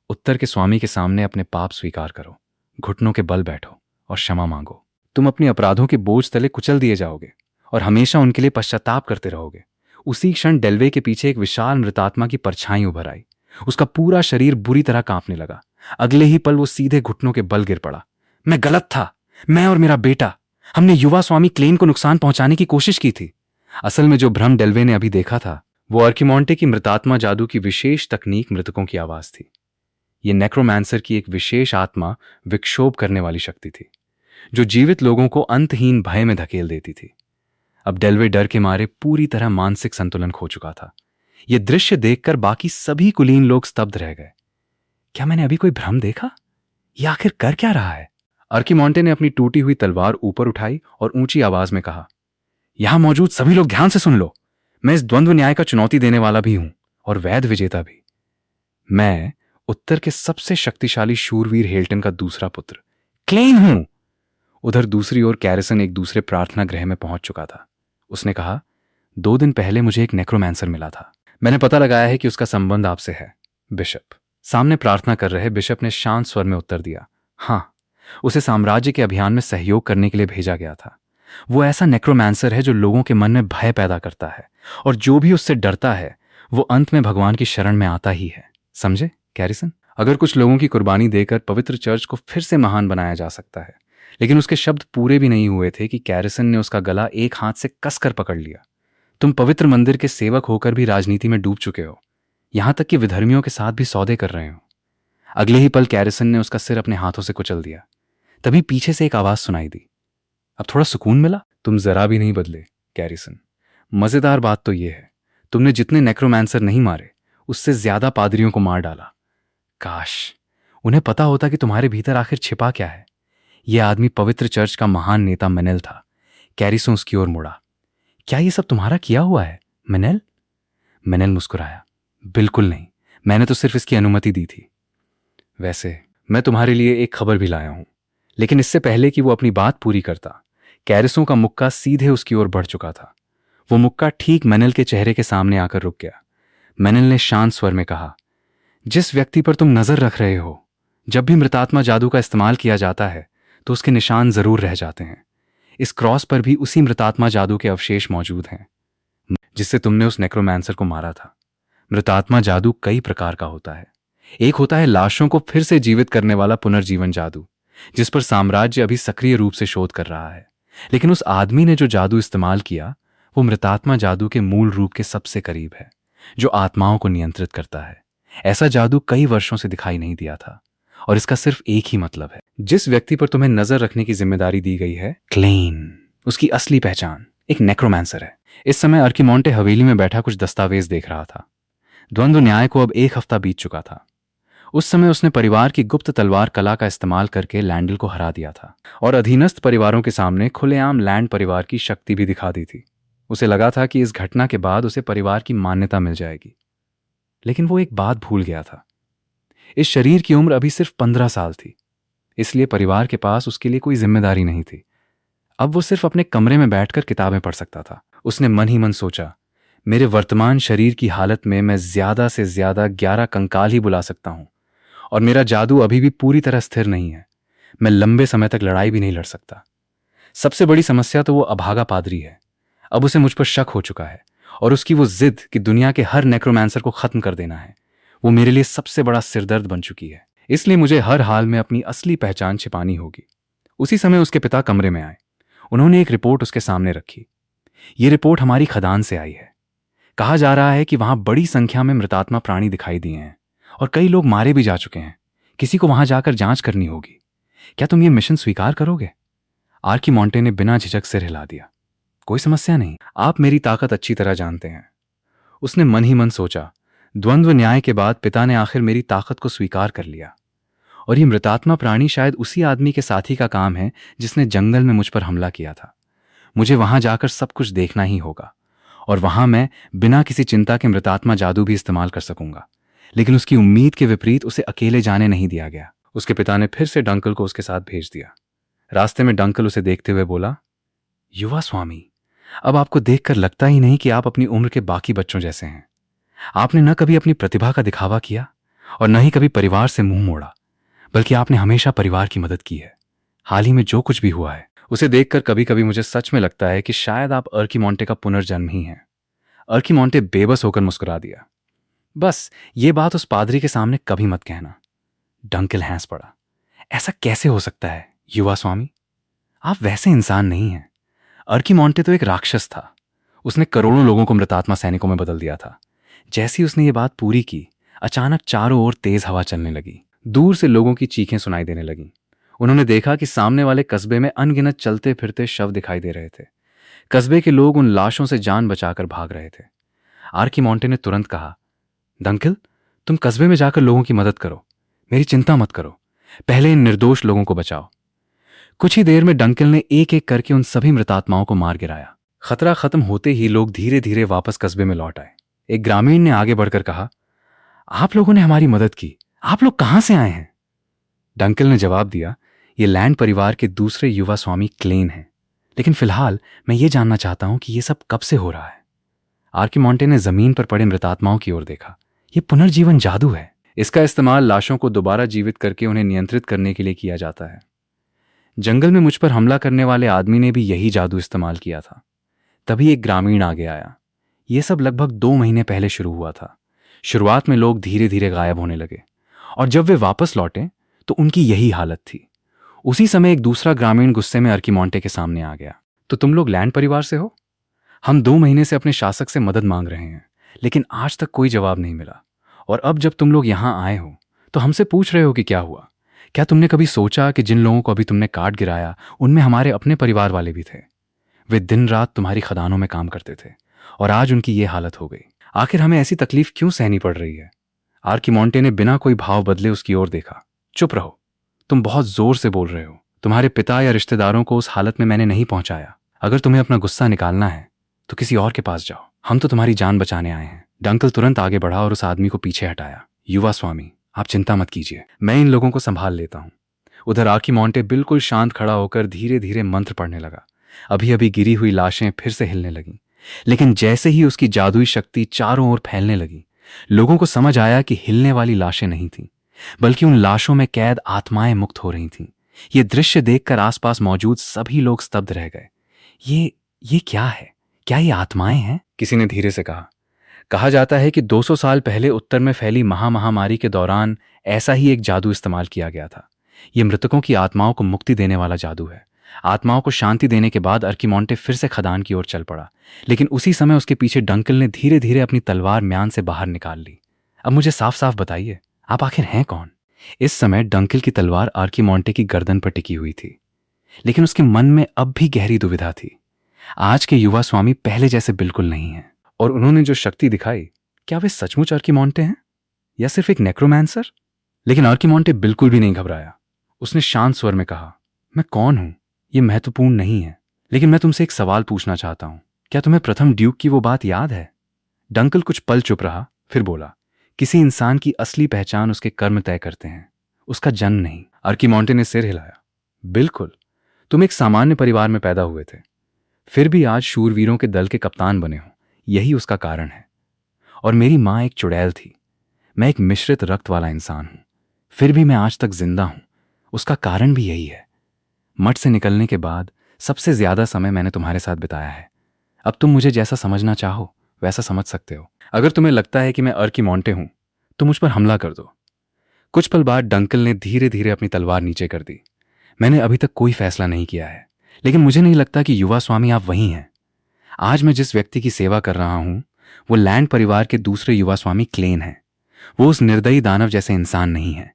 A: उत्तर के स्वामी के सामने अपने पाप स्वीकार करो, घुटनों के बल बैठो और क्षमा मांगो। तुम अपने अपराधों के बोझ तले कुचल दिए जाओगे और हमेशा उनके लिए पश्चाताप करते रहोगे। उसी क्षण डेल्वे के पीछे एक विशाल मृतात्मा की परछाई उभर आई। उसका पूरा शरीर बुरी तरह कांपने लगा। अगले ही पल वो सीधे घुटनों के बल गिर पड़ा। मैं गलत था, मैं और मेरा बेटा, हमने युवा स्वामी क्लेन को नुकसान पहुंचाने की कोशिश की थी। असल में जो भ्रम डेल्वे ने अभी देखा था वो अर्कीमोंटे की मृतात्मा जादू की विशेष तकनीक मृतकों की आवाज थी। ये नेक्रोमैंसर की एक विशेष आत्मा विक्षोभ करने वाली शक्ति थी जो जीवित लोगों को अंतहीन भय में धकेल देती थी। अब डेल्वे डर के मारे पूरी तरह मानसिक संतुलन खो चुका था। यह दृश्य देखकर बाकी सभी कुलीन लोग स्तब्ध रह गए। क्या मैंने अभी कोई भ्रम देखा? यह आखिर कर क्या रहा है? अर्कीमोंटे ने अपनी टूटी हुई तलवार ऊपर उठाई और ऊंची आवाज में कहा, यहां मौजूद सभी लोग ध्यान से सुन लो। मैं इस द्वंद्व न्याय का चुनौती देने वाला भी हूं और वैध विजेता भी। मैं उत्तर के सबसे शक्तिशाली शूरवीर हेल्टन का दूसरा पुत्र क्लेन हूं। उधर दूसरी ओर कैरिसन एक दूसरे प्रार्थना गृह में पहुंच चुका था। उसने कहा, 2 दिन पहले मुझे एक नेक्रोमैंसर मिला था। मैंने पता लगाया है कि उसका संबंध आपसे है, बिशप। सामने प्रार्थना कर रहे बिशप ने शांत स्वर में उत्तर दिया, हाँ, उसे साम्राज्य के अभियान में सहयोग करने के लिए भेजा गया था। वो ऐसा नेक्रोमैंसर है जो लोगों के मन में भय पैदा करता है और जो भी उससे डरता है वो अंत में भगवान की शरण में आता ही है। समझे कैरिसन? अगर कुछ लोगों की कुर्बानी देकर पवित्र चर्च को फिर से महान बनाया जा सकता है। लेकिन उसके शब्द पूरे भी नहीं हुए थे कि कैरिसन ने उसका गला एक हाथ से कसकर पकड़ लिया। तुम पवित्र मंदिर के सेवक होकर भी राजनीति में डूब चुके हो, यहां तक कि विधर्मियों के साथ भी सौदे कर रहे हो। अगले ही पल कैरिसन ने उसका सिर अपने हाथों से कुचल दिया। तभी पीछे से एक आवाज सुनाई दी, अब थोड़ा सुकून मिला? तुम जरा भी नहीं बदले कैरिसन। मजेदार बात तो यह है, तुमने जितने नेक्रोमैंसर नहीं मारे उससे ज्यादा पादरियों को मार डाला। काश उन्हें पता होता कि तुम्हारे भीतर आखिर छिपा क्या है। यह आदमी पवित्र चर्च का महान नेता मेनेल था। कैरिसो उसकी ओर मुड़ा। क्या ये सब तुम्हारा किया हुआ है मेनेल? मेनेल मुस्कुराया। बिल्कुल नहीं, मैंने तो सिर्फ इसकी अनुमति दी थी। वैसे मैं तुम्हारे लिए एक खबर भी लाया हूं। लेकिन इससे पहले कि वो अपनी बात पूरी करता, कैरिसो का मुक्का सीधे उसकी ओर बढ़ चुका था। वो मुक्का ठीक मेनेल के चेहरे के सामने आकर रुक गया। मेनेल ने शांत स्वर में कहा, जिस व्यक्ति पर तुम नजर रख रहे हो, जब भी मृतात्मा जादू का इस्तेमाल किया जाता है तो उसके निशान जरूर रह जाते हैं। इस क्रॉस पर भी उसी मृतात्मा जादू के अवशेष मौजूद हैं जिससे तुमने उस नेक्रोमैंसर को मारा था। मृतात्मा जादू कई प्रकार का होता है। एक होता है लाशों को फिर से जीवित करने वाला पुनर्जीवन जादू, जिस पर साम्राज्य अभी सक्रिय रूप से शोध कर रहा है। लेकिन उस आदमी ने जो जादू इस्तेमाल किया वो मृतात्मा जादू के मूल रूप के सबसे करीब है, जो आत्माओं को नियंत्रित करता है। ऐसा जादू कई वर्षों से दिखाई नहीं दिया था, और इसका सिर्फ एक ही मतलब है। जिस व्यक्ति पर तुम्हें नजर रखने की जिम्मेदारी दी गई है, क्लेन, उसकी असली पहचान एक नेक्रोमैंसर है। इस समय अर्कीमोंटे हवेली में बैठा कुछ दस्तावेज देख रहा था। द्वंद्व न्याय को अब 1 हफ्ता बीत चुका था। उस समय उसने परिवार की गुप्त तलवार कला का इस्तेमाल करके लैंडल को हरा दिया था और अधीनस्थ परिवारों के सामने खुलेआम लैंड परिवार की शक्ति भी दिखा दी थी। उसे लगा था कि इस घटना के बाद उसे परिवार की मान्यता मिल जाएगी। लेकिन वो एक बात भूल गया था। इस शरीर की उम्र अभी सिर्फ 15 साल थी, इसलिए परिवार के पास उसके लिए कोई जिम्मेदारी नहीं थी। अब वो सिर्फ अपने कमरे में बैठकर किताबें पढ़ सकता था। उसने मन ही मन सोचा, मेरे वर्तमान शरीर की हालत में मैं ज्यादा से ज्यादा 11 कंकाल ही बुला सकता हूं, और मेरा जादू अभी भी पूरी तरह स्थिर नहीं है। मैं लंबे समय तक लड़ाई भी नहीं लड़ सकता। सबसे बड़ी समस्या तो वो अभागा पादरी है। अब उसे मुझ पर शक हो चुका है, और उसकी वो जिद कि दुनिया के हर नेक्रोमैंसर को खत्म कर देना है, वो मेरे लिए सबसे बड़ा सिरदर्द बन चुकी है। इसलिए मुझे हर हाल में अपनी असली पहचान छिपानी होगी। उसी समय उसके पिता कमरे में आए। उन्होंने एक रिपोर्ट उसके सामने रखी। ये रिपोर्ट हमारी खदान से आई है। कहा जा रहा है कि वहां बड़ी संख्या में मृतात्मा प्राणी दिखाई दिए हैं और कई लोग मारे भी जा चुके हैं। किसी को वहां जाकर जांच करनी होगी। क्या तुम ये मिशन स्वीकार करोगे? आर्कीमोंटे ने बिना झिझक सिर हिला दिया। कोई समस्या नहीं, आप मेरी ताकत अच्छी तरह जानते हैं। उसने मन ही मन सोचा, द्वंद्व न्याय के बाद पिता ने आखिर मेरी ताकत को स्वीकार कर लिया, और ये मृतात्मा प्राणी शायद उसी आदमी के साथी का काम है जिसने जंगल में मुझ पर हमला किया था। मुझे वहां जाकर सब कुछ देखना ही होगा, और वहां मैं बिना किसी चिंता के मृतात्मा जादू भी इस्तेमाल कर सकूंगा। लेकिन उसकी उम्मीद के विपरीत उसे अकेले जाने नहीं दिया गया। उसके पिता ने फिर से डंकल को उसके साथ भेज दिया। रास्ते में डंकल उसे देखते हुए बोला, युवा स्वामी, अब आपको देखकर लगता ही नहीं कि आप अपनी उम्र के बाकी बच्चों जैसे हैं। आपने न कभी अपनी प्रतिभा का दिखावा किया और न ही कभी परिवार से मुंह मोड़ा, बल्कि आपने हमेशा परिवार की मदद की है। हाल ही में जो कुछ भी हुआ है, उसे देखकर कभी कभी मुझे सच में लगता है कि शायद आप अर्कीमोंटे का पुनर्जन्म ही हैं। अर्कीमोंटे बेबस होकर मुस्कुरा दिया। बस ये बात उस पादरी के सामने कभी मत कहना। डंकल हंस पड़ा। ऐसा कैसे हो सकता है युवा स्वामी? आप वैसे इंसान नहीं हैं। अर्कीमोंटे तो एक राक्षस था। उसने करोड़ों लोगों को मृतात्मा सैनिकों में बदल दिया था। जैसे ही उसने ये बात पूरी की, अचानक चारों ओर तेज हवा चलने लगी। दूर से लोगों की चीखें सुनाई देने लगीं। उन्होंने देखा कि सामने वाले कस्बे में अनगिनत चलते फिरते शव दिखाई दे रहे थे। कस्बे के लोग उन लाशों से जान बचाकर भाग रहे थे। आर्कीमोंटे ने तुरंत कहा, डंकल, तुम कस्बे में जाकर लोगों की मदद करो। मेरी चिंता मत करो, पहले इन निर्दोष लोगों को बचाओ। कुछ ही देर में डंकल ने एक एक करके उन सभी मृतात्माओं को मार गिराया। खतरा खत्म होते ही लोग धीरे धीरे वापस कस्बे में लौट आए। एक ग्रामीण ने आगे बढ़कर कहा, आप लोगों ने हमारी मदद की, आप लोग कहां से आए हैं? डंकल ने जवाब दिया, ये लैंड परिवार के दूसरे युवा स्वामी क्लेन हैं, लेकिन फिलहाल मैं ये जानना चाहता हूं कि ये सब कब से हो रहा है। आर्कीमोंटे ने जमीन पर पड़े मृतात्माओं की ओर देखा। ये पुनर्जीवन जादू है। इसका इस्तेमाल लाशों को दोबारा जीवित करके उन्हें नियंत्रित करने के लिए किया जाता है। जंगल में मुझ पर हमला करने वाले आदमी ने भी यही जादू इस्तेमाल किया था। तभी एक ग्रामीण आगे आया। यह सब लगभग 2 महीने पहले शुरू हुआ था। शुरुआत में लोग धीरे धीरे गायब होने लगे, और जब वे वापस लौटे तो उनकी यही हालत थी। उसी समय एक दूसरा ग्रामीण गुस्से में अर्कीमोंटे के सामने आ गया। तो तुम लोग लैंड परिवार से हो? हम 2 महीने से अपने शासक से मदद मांग रहे हैं, लेकिन आज तक कोई जवाब नहीं मिला। और अब जब तुम लोग यहां आए हो तो हमसे पूछ रहे हो कि क्या हुआ? क्या तुमने कभी सोचा कि जिन लोगों को अभी तुमने काट गिराया उनमें हमारे अपने परिवार वाले भी थे? वे दिन रात तुम्हारी खदानों में काम करते थे, और आज उनकी ये हालत हो गई। आखिर हमें ऐसी तकलीफ क्यों सहनी पड़ रही है? आर्किमोंटे ने बिना कोई भाव बदले उसकी ओर देखा। चुप रहो, तुम बहुत जोर से बोल रहे हो। तुम्हारे पिता या रिश्तेदारों को उस हालत में मैंने नहीं पहुंचाया। अगर तुम्हें अपना गुस्सा निकालना है तो किसी और के पास जाओ, हम तो तुम्हारी जान बचाने आए हैं। डंकल तुरंत आगे बढ़ा और उस आदमी को पीछे हटाया। युवा स्वामी, आप चिंता मत कीजिए, मैं इन लोगों को संभाल लेता हूं। उधर आर्किमोंटे बिल्कुल शांत खड़ा होकर धीरे धीरे मंत्र पढ़ने लगा। अभी अभी गिरी हुई लाशें फिर से हिलने लगीं, लेकिन जैसे ही उसकी जादुई शक्ति चारों ओर फैलने लगी, लोगों को समझ आया कि हिलने वाली लाशें नहीं थीं, बल्कि उन लाशों में कैद आत्माएं मुक्त हो रही थीं। ये दृश्य देखकर आसपास मौजूद सभी लोग स्तब्ध रह गए। ये क्या है? क्या ये आत्माएं हैं? किसी ने धीरे से कहा। कहा जाता है कि 200 साल पहले उत्तर में फैली महामारी के दौरान ऐसा ही एक जादू इस्तेमाल किया गया था। ये मृतकों की आत्माओं को मुक्ति देने वाला जादू है। आत्माओं को शांति देने के बाद आर्किमोंटे फिर से खदान की ओर चल पड़ा, लेकिन उसी समय उसके पीछे डंकल ने धीरे धीरे अपनी तलवार म्यान से बाहर निकाल ली। अब मुझे साफ साफ बताइए, आप आखिर हैं कौन? इस समय डंकल की तलवार आर्किमोंटे की गर्दन पर टिकी हुई थी, लेकिन उसके मन में अब भी गहरी दुविधा थी। आज के युवा स्वामी पहले जैसे बिल्कुल नहीं हैं, और उन्होंने जो शक्ति दिखाई, क्या वे सचमुच आर्किमोंटे हैं या सिर्फ एक नेक्रोमैंसर? लेकिन आर्किमोंटे बिल्कुल भी नहीं घबराया। उसने शांत स्वर में कहा, मैं कौन हूं ये महत्वपूर्ण नहीं है, लेकिन मैं तुमसे एक सवाल पूछना चाहता हूं। क्या तुम्हें प्रथम ड्यूक की वो बात याद है? डंकल कुछ पल चुप रहा, फिर बोला, किसी इंसान की असली पहचान उसके कर्म तय करते हैं, उसका जन्म नहीं। आर्किमोंटे ने सिर हिलाया। बिल्कुल, तुम एक सामान्य परिवार में पैदा हुए थे, फिर भी आज शूरवीरों के दल के कप्तान बने हो, यही उसका कारण है। और मेरी माँ एक चुड़ैल थी, मैं एक मिश्रित रक्त वाला इंसान हूं, फिर भी मैं आज तक जिंदा हूं, उसका कारण भी यही है। मठ से निकलने के बाद सबसे ज्यादा समय मैंने तुम्हारे साथ बिताया है। अब तुम मुझे जैसा समझना चाहो वैसा समझ सकते हो। अगर तुम्हें लगता है कि मैं आर्किमोंटे हूं तो मुझ पर हमला कर दो। कुछ पल बाद डंकल ने धीरे धीरे अपनी तलवार नीचे कर दी। मैंने अभी तक कोई फैसला नहीं किया है, लेकिन मुझे नहीं लगता कि युवा स्वामी आप वही हैं। आज मैं जिस व्यक्ति की सेवा कर रहा हूं वो लैंड परिवार के दूसरे युवा स्वामी क्लेन हैं। वो उस निर्दयी दानव जैसे इंसान नहीं है।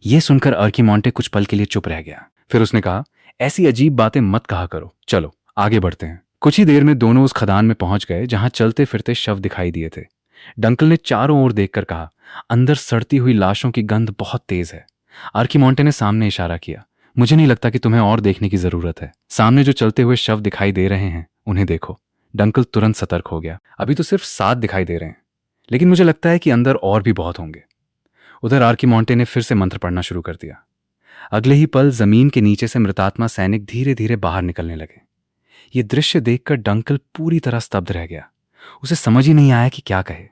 A: यह सुनकर आर्किमोंटे कुछ पल के लिए चुप रह गया। फिर उसने कहा, ऐसी अजीब बातें मत कहा करो, चलो आगे बढ़ते हैं। कुछ ही देर में दोनों उस खदान में पहुंच गए जहां चलते फिरते शव दिखाई दिए थे। डंकल ने चारों ओर देखकर कहा, अंदर सड़ती हुई लाशों की गंध बहुत तेज है। आर्किमोंटे ने सामने इशारा किया, मुझे नहीं लगता कि तुम्हें और देखने की जरूरत है। सामने जो चलते हुए शव दिखाई दे रहे हैं उन्हें देखो। डंकल तुरंत सतर्क हो गया। अभी तो सिर्फ 7 दिखाई दे रहे हैं, लेकिन मुझे लगता है कि अंदर और भी बहुत होंगे। उधर आर्किमोंटे ने फिर से मंत्र पढ़ना शुरू कर दिया। अगले ही पल जमीन के नीचे से मृतात्मा सैनिक धीरे धीरे बाहर निकलने लगे। ये दृश्य देखकर डंकल पूरी तरह स्तब्ध रह गया। उसे समझ ही नहीं आया कि क्या कहे,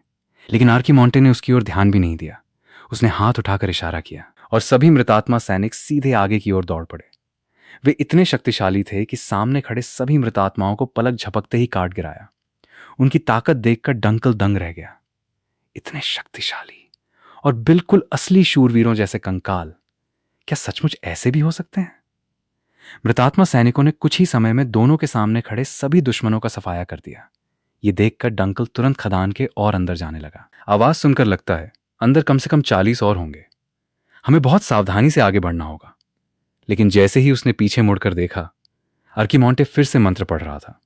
A: लेकिन आर्किमोंटे ने उसकी ओर ध्यान भी नहीं दिया। उसने हाथ उठाकर इशारा किया और सभी मृतात्मा सैनिक सीधे आगे की ओर दौड़ पड़े। वे इतने शक्तिशाली थे कि सामने खड़े सभी मृतात्माओं को पलक झपकते ही काट गिराया। उनकी ताकत देखकर डंकल दंग रह गया। इतने शक्तिशाली और बिल्कुल असली शूरवीरों जैसे कंकाल, क्या सचमुच ऐसे भी हो सकते हैं? मृतात्मा सैनिकों ने कुछ ही समय में दोनों के सामने खड़े सभी दुश्मनों का सफाया कर दिया। ये देखकर डंकल तुरंत खदान के और अंदर जाने लगा। आवाज सुनकर लगता है अंदर कम से कम 40 और होंगे। हमें बहुत सावधानी से आगे बढ़ना होगा। लेकिन जैसे ही उसने पीछे मुड़कर देखा, आर्किमोंटे फिर से मंत्र पढ़ रहा था।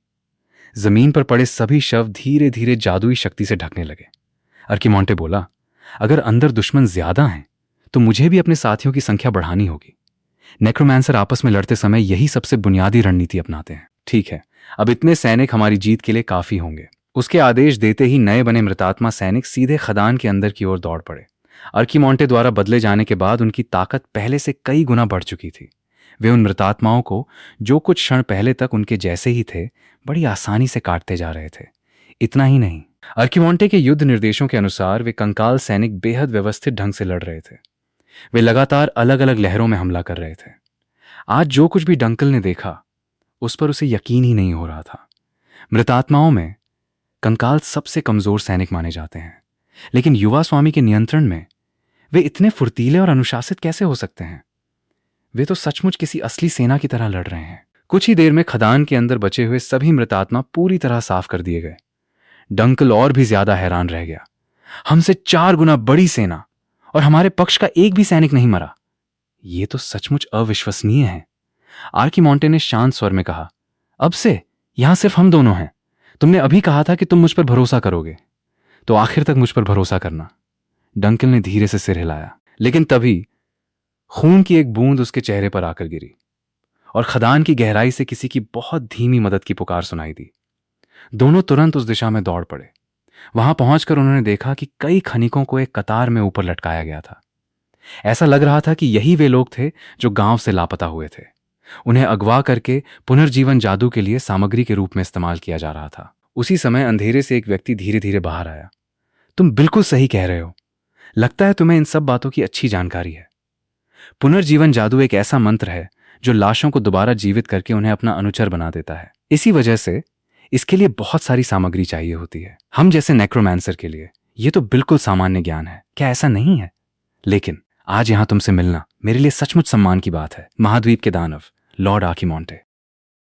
A: जमीन पर पड़े सभी शव धीरे धीरे जादुई शक्ति से ढकने लगे। आर्किमोंटे बोला, अगर अंदर दुश्मन ज्यादा हैं तो मुझे भी अपने साथियों की संख्या बढ़ानी होगी। नेक्रोमैंसर आपस में लड़ते समय यही सबसे बुनियादी रणनीति अपनाते हैं। ठीक है, अब इतने सैनिक हमारी जीत के लिए काफी होंगे। उसके आदेश देते ही नए बने मृतात्मा सैनिक सीधे खदान के अंदर की ओर दौड़ पड़े। आर्किमोंटे द्वारा बदले जाने के बाद उनकी ताकत पहले से कई गुना बढ़ चुकी थी। वे उन मृतात्माओं को, जो कुछ क्षण पहले तक उनके जैसे ही थे, बड़ी आसानी से काटते जा रहे थे। इतना ही नहीं, आर्किमोंटे के युद्ध निर्देशों के अनुसार वे कंकाल सैनिक बेहद व्यवस्थित ढंग से लड़ रहे थे। वे लगातार अलग अलग लहरों में हमला कर रहे थे। आज जो कुछ भी डंकल ने देखा उस पर उसे यकीन ही नहीं हो रहा था। मृतात्माओं में कंकाल सबसे कमजोर सैनिक माने जाते हैं, लेकिन युवा स्वामी के नियंत्रण में वे इतने फुर्तीले और अनुशासित कैसे हो सकते हैं? वे तो सचमुच किसी असली सेना की तरह लड़ रहे हैं। कुछ ही देर में खदान के अंदर बचे हुए सभी मृतात्मा पूरी तरह साफ कर दिए गए। डंकल और भी ज्यादा हैरान रह गया। हमसे 4 गुना बड़ी सेना और हमारे पक्ष का एक भी सैनिक नहीं मरा। ये तो सचमुच अविश्वसनीय है। आर्किमोंटे ने शांत स्वर में कहा, अब से यहां सिर्फ हम दोनों हैं। तुमने अभी कहा था कि तुम मुझ पर भरोसा करोगे, तो आखिर तक मुझ पर भरोसा करना। डंकल ने धीरे से सिर हिलाया, लेकिन तभी खून की एक बूंद उसके चेहरे पर आकर गिरी और खदान की गहराई से किसी की बहुत धीमी मदद की पुकार सुनाई दी। दोनों तुरंत उस दिशा में दौड़ पड़े। वहां पहुंचकर उन्होंने देखा कि कई खनिकों को एक कतार में ऊपर लटकाया गया था। ऐसा लग रहा था कि यही वे लोग थे जो गांव से लापता हुए थे। उन्हें अगवा करके पुनर्जीवन जादू के लिए सामग्री के रूप में इस्तेमाल किया जा रहा था। उसी समय अंधेरे से एक व्यक्ति धीरे धीरे बाहर आया। तुम बिल्कुल सही कह रहे हो। लगता है तुम्हें इन सब बातों की अच्छी जानकारी है। पुनर्जीवन जादू एक ऐसा मंत्र है जो लाशों को दोबारा जीवित करके उन्हें अपना अनुचर बना देता है। इसी वजह से इसके लिए बहुत सारी सामग्री चाहिए होती है। हम जैसे नेक्रोमांसर के लिए यह तो बिल्कुल सामान्य ज्ञान है, क्या ऐसा नहीं है? लेकिन आज यहां तुमसे मिलना मेरे लिए सचमुच सम्मान की बात है, महाद्वीप के दानव लॉर्ड आर्कीमोंटे।